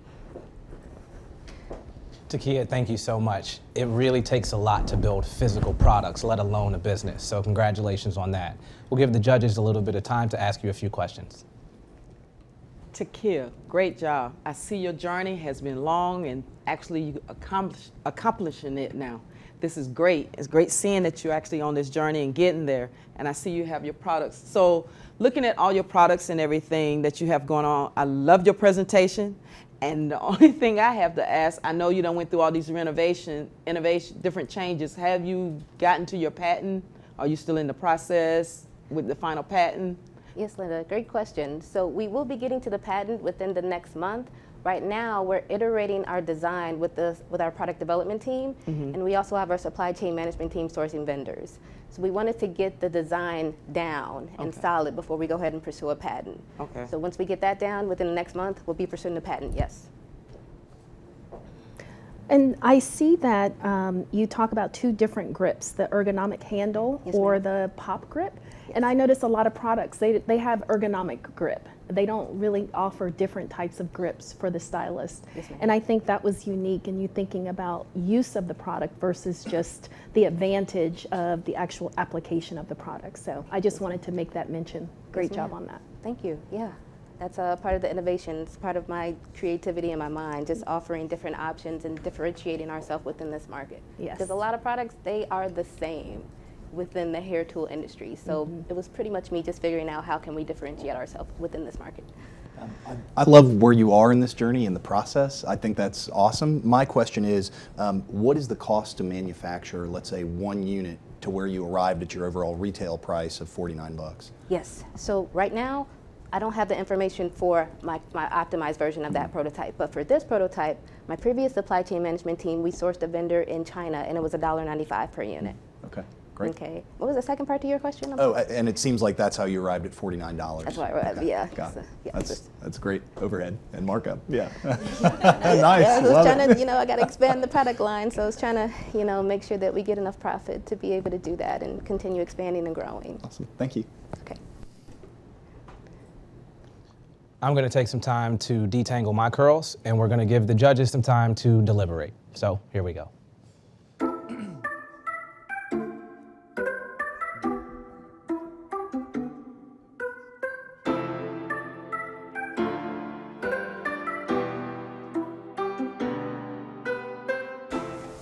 Tequia, thank you so much. It really takes a lot to build physical products, let alone a business. So congratulations on that. We'll give the judges a little bit of time to ask you a few questions. Tequia, great job. I see your journey has been long, and actually you accomplishing it now. This is great. It's great seeing that you're actually on this journey and getting there. And I see you have your products. So looking at all your products and everything that you have going on, I loved your presentation. And the only thing I have to ask, I know you done went through all these innovation, different changes. Have you gotten to your patent? Are you still in the process with the final patent? Yes, Linda, great question. So we will be getting to the patent within the next month. Right now, we're iterating our design with our product development team, and we also have our supply chain management team sourcing vendors. So we wanted to get the design down and solid before we go ahead and pursue a patent. Okay. So once we get that down within the next month, we'll be pursuing the patent, yes. And I see that you talk about two different grips, the ergonomic handle or the pop grip. And I notice a lot of products, they have ergonomic grip. They don't really offer different types of grips for the stylist. And I think that was unique in you thinking about use of the product versus just the advantage of the actual application of the product. So I just wanted to make that mention. Great job on that. Thank you, yeah. That's a part of the innovation. It's part of my creativity in my mind, just offering different options and differentiating ourselves within this market. Yes. Because a lot of products, they are the same within the hair tool industry. So it was pretty much me just figuring out how can we differentiate ourselves within this market. I love where you are in this journey in the process. I think that's awesome. My question is, what is the cost to manufacture, let's say, one unit to where you arrived at your overall retail price of $49? Yes, so right now, I don't have the information for my optimized version of that prototype, but for this prototype, my previous supply chain management team, we sourced a vendor in China and it was $1.95 per unit. Okay, great. Okay, what was the second part to your question? And it seems like that's how you arrived at $49. That's why I arrived, yeah. Got it. Yeah. That's great overhead and markup, yeah. Nice, Yeah, I was trying to, I got to expand the product line, so I was trying to, make sure that we get enough profit to be able to do that and continue expanding and growing. Awesome, thank you. Okay. I'm going to take some time to detangle my curls, and we're going to give the judges some time to deliberate. So here we go.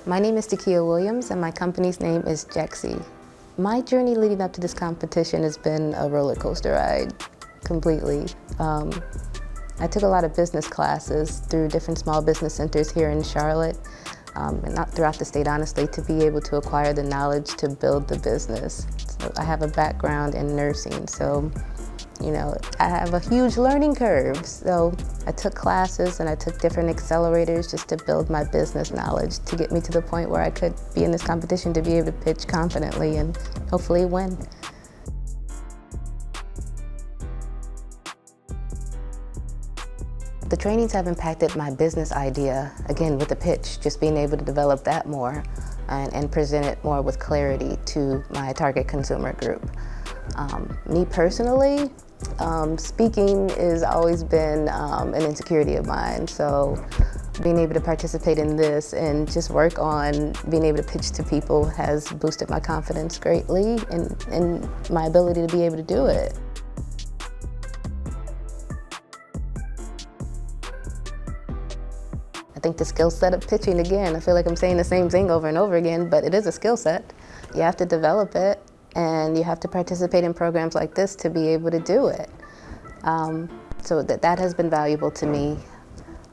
My name is Tequia Williams, and my company's name is Jexy. My journey leading up to this competition has been a roller coaster ride, completely. I took a lot of business classes through different small business centers here in Charlotte, and not throughout the state, honestly, to be able to acquire the knowledge to build the business. So I have a background in nursing, so I have a huge learning curve. So I took classes and I took different accelerators just to build my business knowledge to get me to the point where I could be in this competition to be able to pitch confidently and hopefully win. The trainings have impacted my business idea, again, with the pitch, just being able to develop that more and present it more with clarity to my target consumer group. Me personally, speaking has always been an insecurity of mine, so being able to participate in this and just work on being able to pitch to people has boosted my confidence greatly and my ability to be able to do it. I think the skill set of pitching, again, I feel like I'm saying the same thing over and over again, but it is a skill set. You have to develop it, and you have to participate in programs like this to be able to do it. So that has been valuable to me.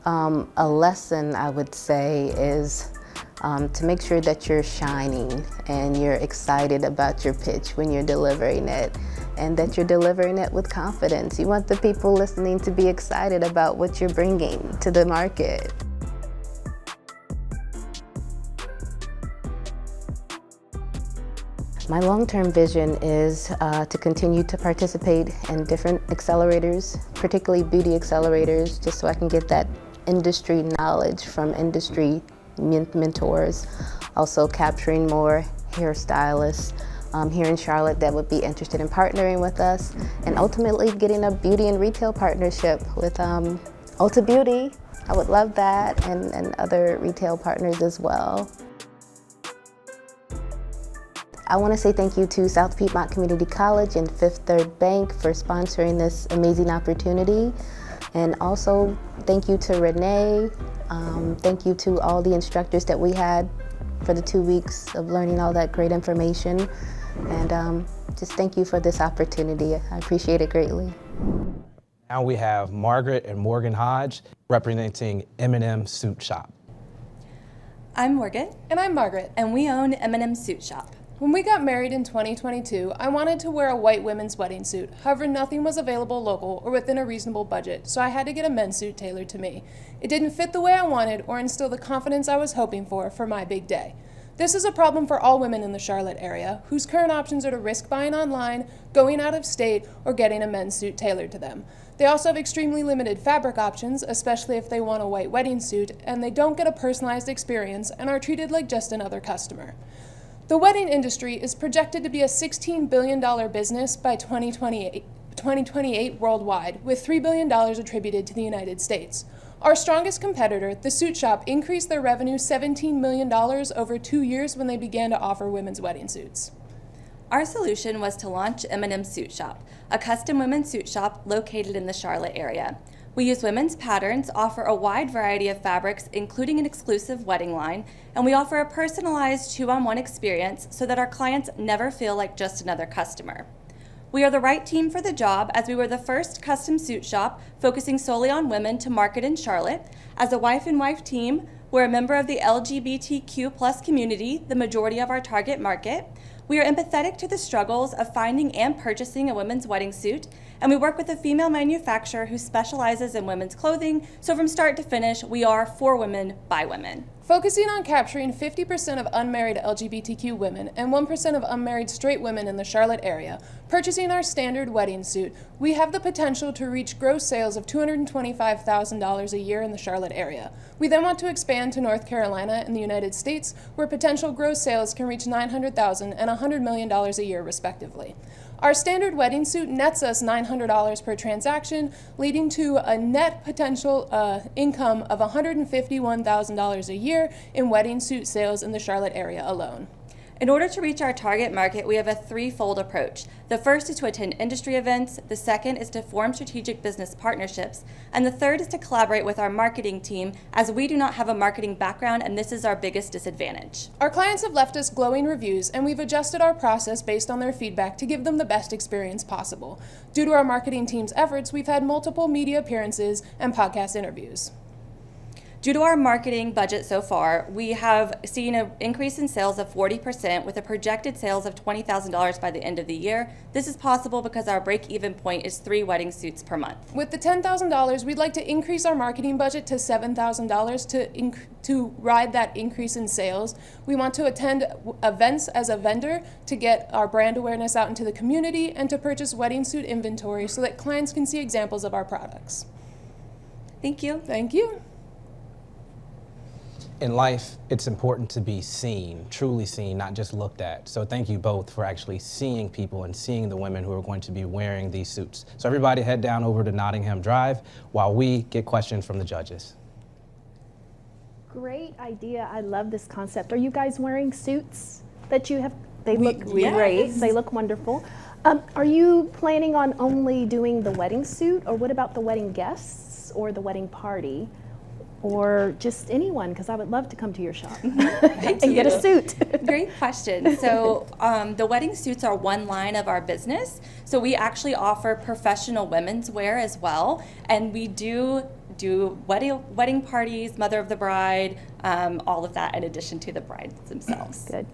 A lesson, I would say, is to make sure that you're shining and you're excited about your pitch when you're delivering it, and that you're delivering it with confidence. You want the people listening to be excited about what you're bringing to the market. My long-term vision is to continue to participate in different accelerators, particularly beauty accelerators, just so I can get that industry knowledge from industry mentors. Also capturing more hairstylists here in Charlotte that would be interested in partnering with us, and ultimately getting a beauty and retail partnership with Ulta Beauty. I would love that, and other retail partners as well. I want to say thank you to South Piedmont Community College and Fifth Third Bank for sponsoring this amazing opportunity. And also thank you to Renee. Thank you to all the instructors that we had for the 2 weeks of learning all that great information. And just thank you for this opportunity. I appreciate it greatly. Now we have Margaret and Morgan Hodge representing M&M Suit Shop. I'm Morgan. And I'm Margaret. And we own M&M Suit Shop. When we got married in 2022, I wanted to wear a white women's wedding suit. However, nothing was available local or within a reasonable budget, so I had to get a men's suit tailored to me. It didn't fit the way I wanted or instill the confidence I was hoping for my big day. This is a problem for all women in the Charlotte area, whose current options are to risk buying online, going out of state, or getting a men's suit tailored to them. They also have extremely limited fabric options, especially if they want a white wedding suit, and they don't get a personalized experience and are treated like just another customer. The wedding industry is projected to be a $16 billion business by 2028 worldwide, with $3 billion attributed to the United States. Our strongest competitor, the Suit Shop, increased their revenue $17 million over 2 years when they began to offer women's wedding suits. Our solution was to launch M&M Suit Shop, a custom women's suit shop located in the Charlotte area. We use women's patterns, offer a wide variety of fabrics, including an exclusive wedding line, and we offer a personalized two-on-one experience so that our clients never feel like just another customer. We are the right team for the job, as we were the first custom suit shop focusing solely on women to market in Charlotte. As a wife and wife team, we're a member of the LGBTQ+ community, the majority of our target market. We are empathetic to the struggles of finding and purchasing a women's wedding suit, and we work with a female manufacturer who specializes in women's clothing, so from start to finish, we are for women, by women. Focusing on capturing 50% of unmarried LGBTQ women and 1% of unmarried straight women in the Charlotte area, purchasing our standard wedding suit, we have the potential to reach gross sales of $225,000 a year in the Charlotte area. We then want to expand to North Carolina and the United States, where potential gross sales can reach $900,000 and $100 million a year, respectively. Our standard wedding suit nets us $900 per transaction, leading to a net potential income of $151,000 a year in wedding suit sales in the Charlotte area alone. In order to reach our target market, we have a threefold approach. The first is to attend industry events, the second is to form strategic business partnerships, and the third is to collaborate with our marketing team, as we do not have a marketing background, and this is our biggest disadvantage. Our clients have left us glowing reviews, and we've adjusted our process based on their feedback to give them the best experience possible. Due to our marketing team's efforts, we've had multiple media appearances and podcast interviews. Due to our marketing budget so far, we have seen an increase in sales of 40% with a projected sales of $20,000 by the end of the year. This is possible because our break-even point is 3 wedding suits per month. With the $10,000, we'd like to increase our marketing budget to $7,000 to ride that increase in sales. We want to attend events as a vendor to get our brand awareness out into the community and to purchase wedding suit inventory so that clients can see examples of our products. Thank you. Thank you. In life, it's important to be seen, truly seen, not just looked at. So thank you both for actually seeing people and seeing the women who are going to be wearing these suits. So everybody head down over to Nottingham Drive while we get questions from the judges. Great idea. I love this concept. Are you guys wearing suits that you have? They look great. They look wonderful. Are you planning on only doing the wedding suit, or what about the wedding guests or the wedding party? Or just anyone, because I would love to come to your shop and get a suit. Great question. So the wedding suits are one line of our business. So we actually offer professional women's wear as well. And we do wedding parties, mother of the bride, all of that in addition to the brides themselves. Good.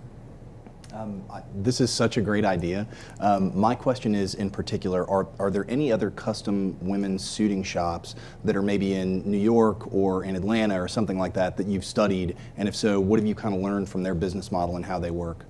This is such a great idea. My question is, in particular, are there any other custom women's suiting shops that are maybe in New York or in Atlanta or something like that that you've studied? And if so, what have you kind of learned from their business model and how they work?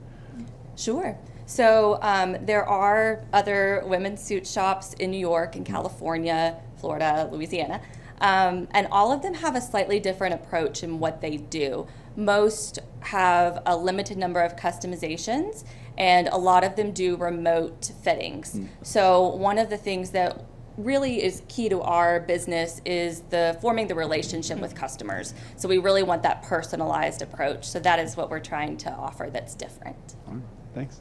Sure. So there are other women's suit shops in New York and California, Florida, Louisiana, and all of them have a slightly different approach in what they do. Most have a limited number of customizations, and a lot of them do remote fittings. So one of the things that really is key to our business is forming the relationship with customers. So we really want that personalized approach. So that is what we're trying to offer that's different. All right, thanks.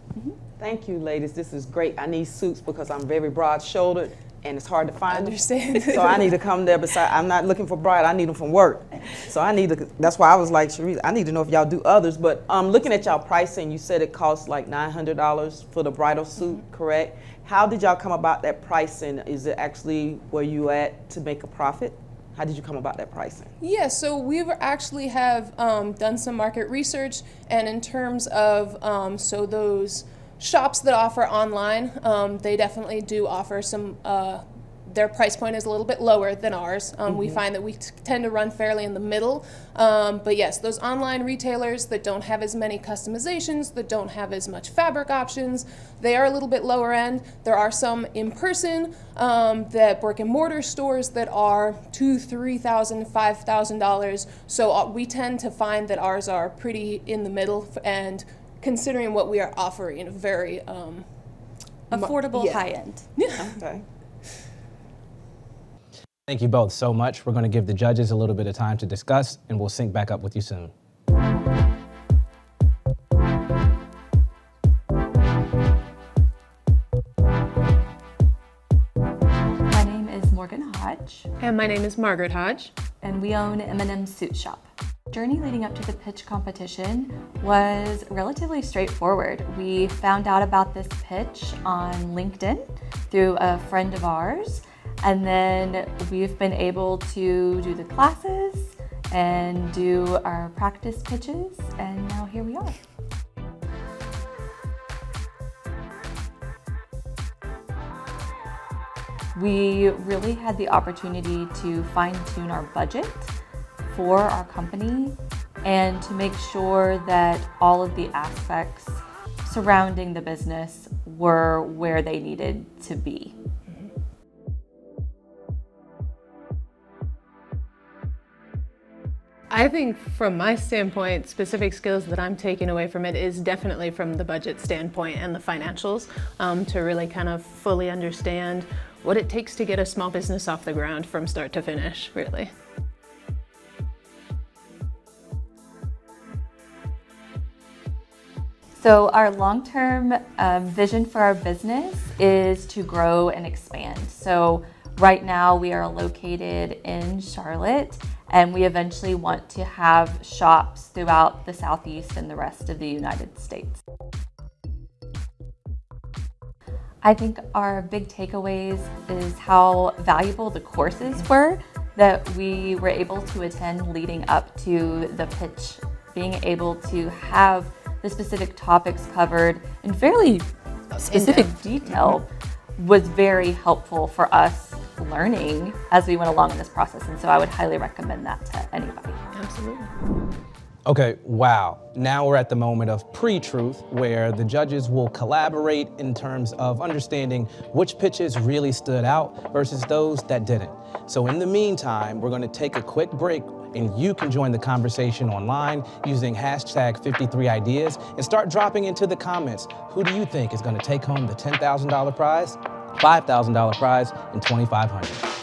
Thank you, ladies. This is great. I need suits because I'm very broad-shouldered. and it's hard to find them. Understand. So I need to come there I'm not looking for Bright, I need them from work. So I need to, that's why I was like, Cherise, I need to know if y'all do others. But looking at y'all pricing, you said it costs like $900 for the bridal suit, correct? How did y'all come about that pricing? Is it actually where you at to make a profit? How did you come about that pricing? Yeah, so we actually have done some market research, and in terms of so those shops that offer online, they definitely do offer some. Their price point is a little bit lower than ours. We find that we tend to run fairly in the middle. But yes, those online retailers that don't have as many customizations, that don't have as much fabric options, they are a little bit lower end. There are some in person, that brick and mortar stores that are $2,000, $3,000, $5,000. So we tend to find that ours are pretty in the middle, and considering what we are offering, very affordable, high end. Yeah. Okay. Thank you both so much. We're going to give the judges a little bit of time to discuss, and we'll sync back up with you soon. My name is Morgan Hodge. And my name is Margaret Hodge. And we own M&M Suit Shop. Journey leading up to the pitch competition was relatively straightforward. We found out about this pitch on LinkedIn through a friend of ours. And then we've been able to do the classes and do our practice pitches, and now here we are. We really had the opportunity to fine-tune our budget for our company and to make sure that all of the aspects surrounding the business were where they needed to be. I think from my standpoint, specific skills that I'm taking away from it is definitely from the budget standpoint and the financials, to really kind of fully understand what it takes to get a small business off the ground from start to finish, really. So our long-term vision for our business is to grow and expand. So right now we are located in Charlotte, and we eventually want to have shops throughout the Southeast and the rest of the United States. I think our big takeaways is how valuable the courses were that we were able to attend leading up to the pitch. Being able to have the specific topics covered in fairly specific detail was very helpful for us learning as we went along in this process, and so I would highly recommend that to anybody. Absolutely. Okay, wow. Now we're at the moment of pre-truth, where the judges will collaborate in terms of understanding which pitches really stood out versus those that didn't. So in the meantime, we're going to take a quick break, and you can join the conversation online using hashtag 53ideas and start dropping into the comments. Who do you think is going to take home the $10,000 prize, $5,000 prize, and $2,500?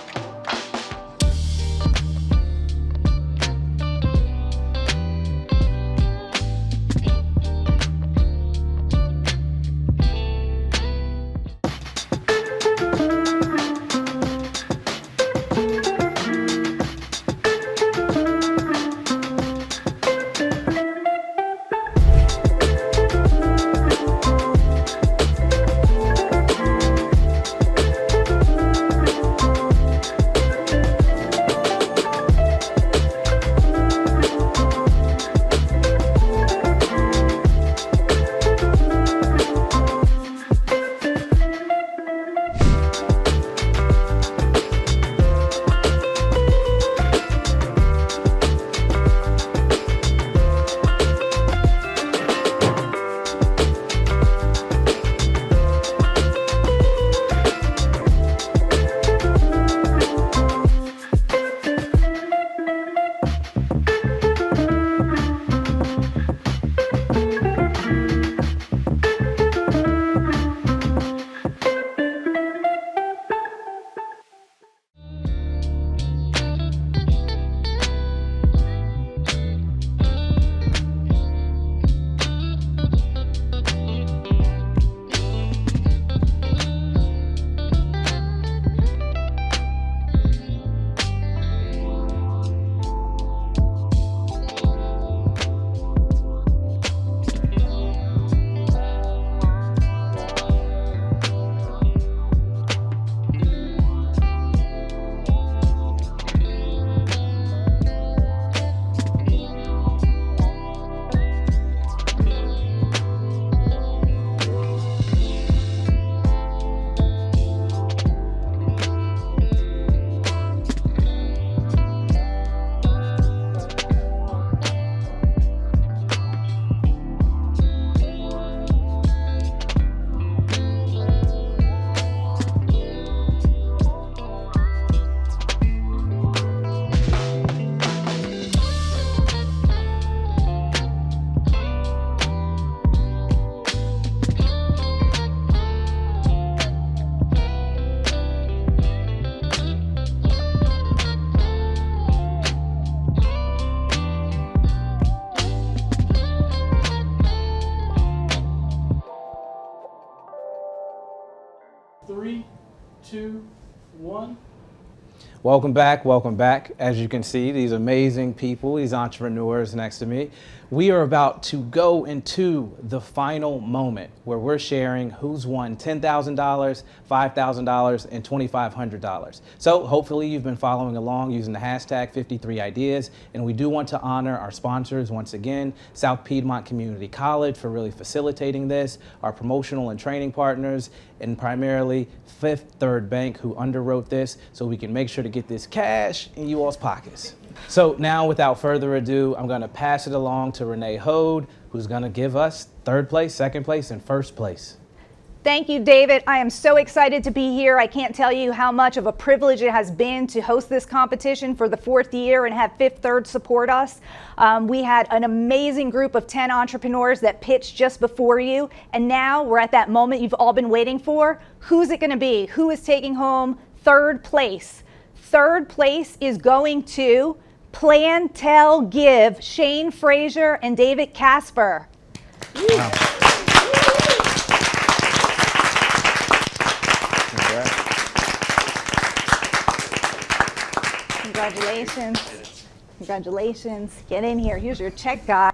2, 1. Welcome back, welcome back. As you can see, these amazing people, these entrepreneurs next to me, we are about to go into the final moment where we're sharing who's won $10,000, $5,000, and $2,500. So hopefully you've been following along using the hashtag 53ideas, and we do want to honor our sponsors once again, South Piedmont Community College for really facilitating this, our promotional and training partners, and primarily Fifth Third Bank who underwrote this so we can make sure to get this cash in you all's pockets. So now without further ado, I'm gonna pass it along to Renee Hodge, who's gonna give us third place, second place, and first place. Thank you, David. I am so excited to be here. I can't tell you how much of a privilege it has been to host this competition for the 4th year and have Fifth Third support us. We had an amazing group of 10 entrepreneurs that pitched just before you, and now we're at that moment you've all been waiting for. Who's it gonna be? Who is taking home third place? Third place is going to Plan, Tell, Give, Shane Fraser and David Casper. Wow. Congratulations. Congratulations. Get in here. Here's your check, guy.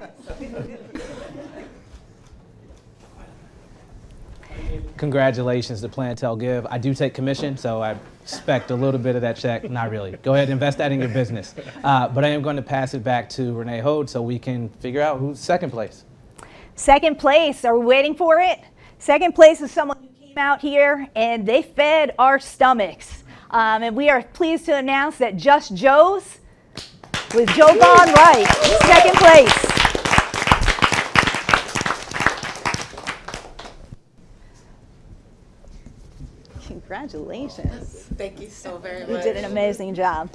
Congratulations to Plan, Tell, Give. I do take commission, so I expect a little bit of that check. Not really. Go ahead and invest that in your business. But I am going to pass it back to Renee Hodge so we can figure out who's second place. Second place, are we waiting for it? Second place is someone who came out here and they fed our stomachs. And we are pleased to announce that Just Joe's with Jovan Wright, second place. Congratulations. Thank you so very much. You did an amazing job.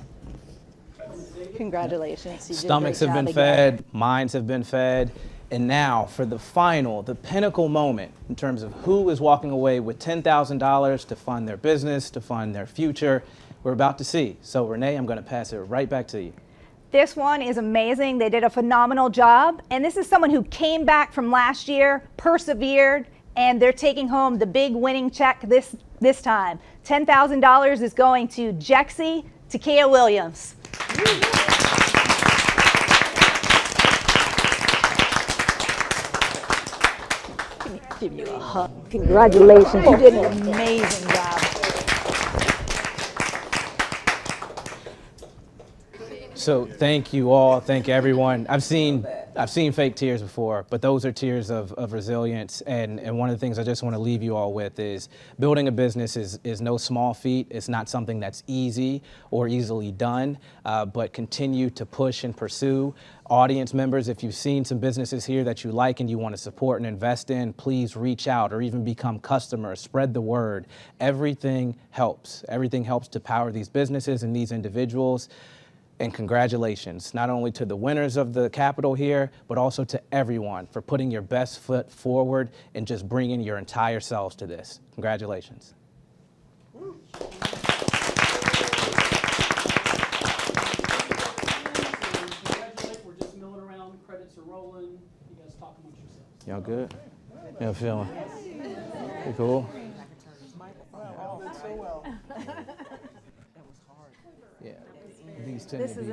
Congratulations. You did a Stomachs great have been job again. fed, minds have been fed, and now for the final, the pinnacle moment in terms of who is walking away with $10,000 to fund their business, to fund their future, we're about to see. So Renee, I'm going to pass it right back to you. This one is amazing. They did a phenomenal job. And this is someone who came back from last year, persevered, and they're taking home the big winning check this time. $10,000 is going to Jexie Tequia Williams. Give you a hug. Congratulations. You did an amazing job. So thank you all, thank everyone. I've seen fake tears before, but those are tears of resilience. And one of the things I just want to leave you all with is building a business is no small feat. It's not something that's easy or easily done, but continue to push and pursue. Audience members, if you've seen some businesses here that you like and you want to support and invest in, please reach out or even become customers, spread the word. Everything helps. Everything helps to power these businesses and these individuals. And congratulations, not only to the winners of the Capitol here, but also to everyone for putting your best foot forward and just bringing your entire selves to this. Congratulations. We're just milling around, credits are rolling. You guys talk amongst yourselves. Y'all good? Y'all feeling? You cool? Yeah. These tend to be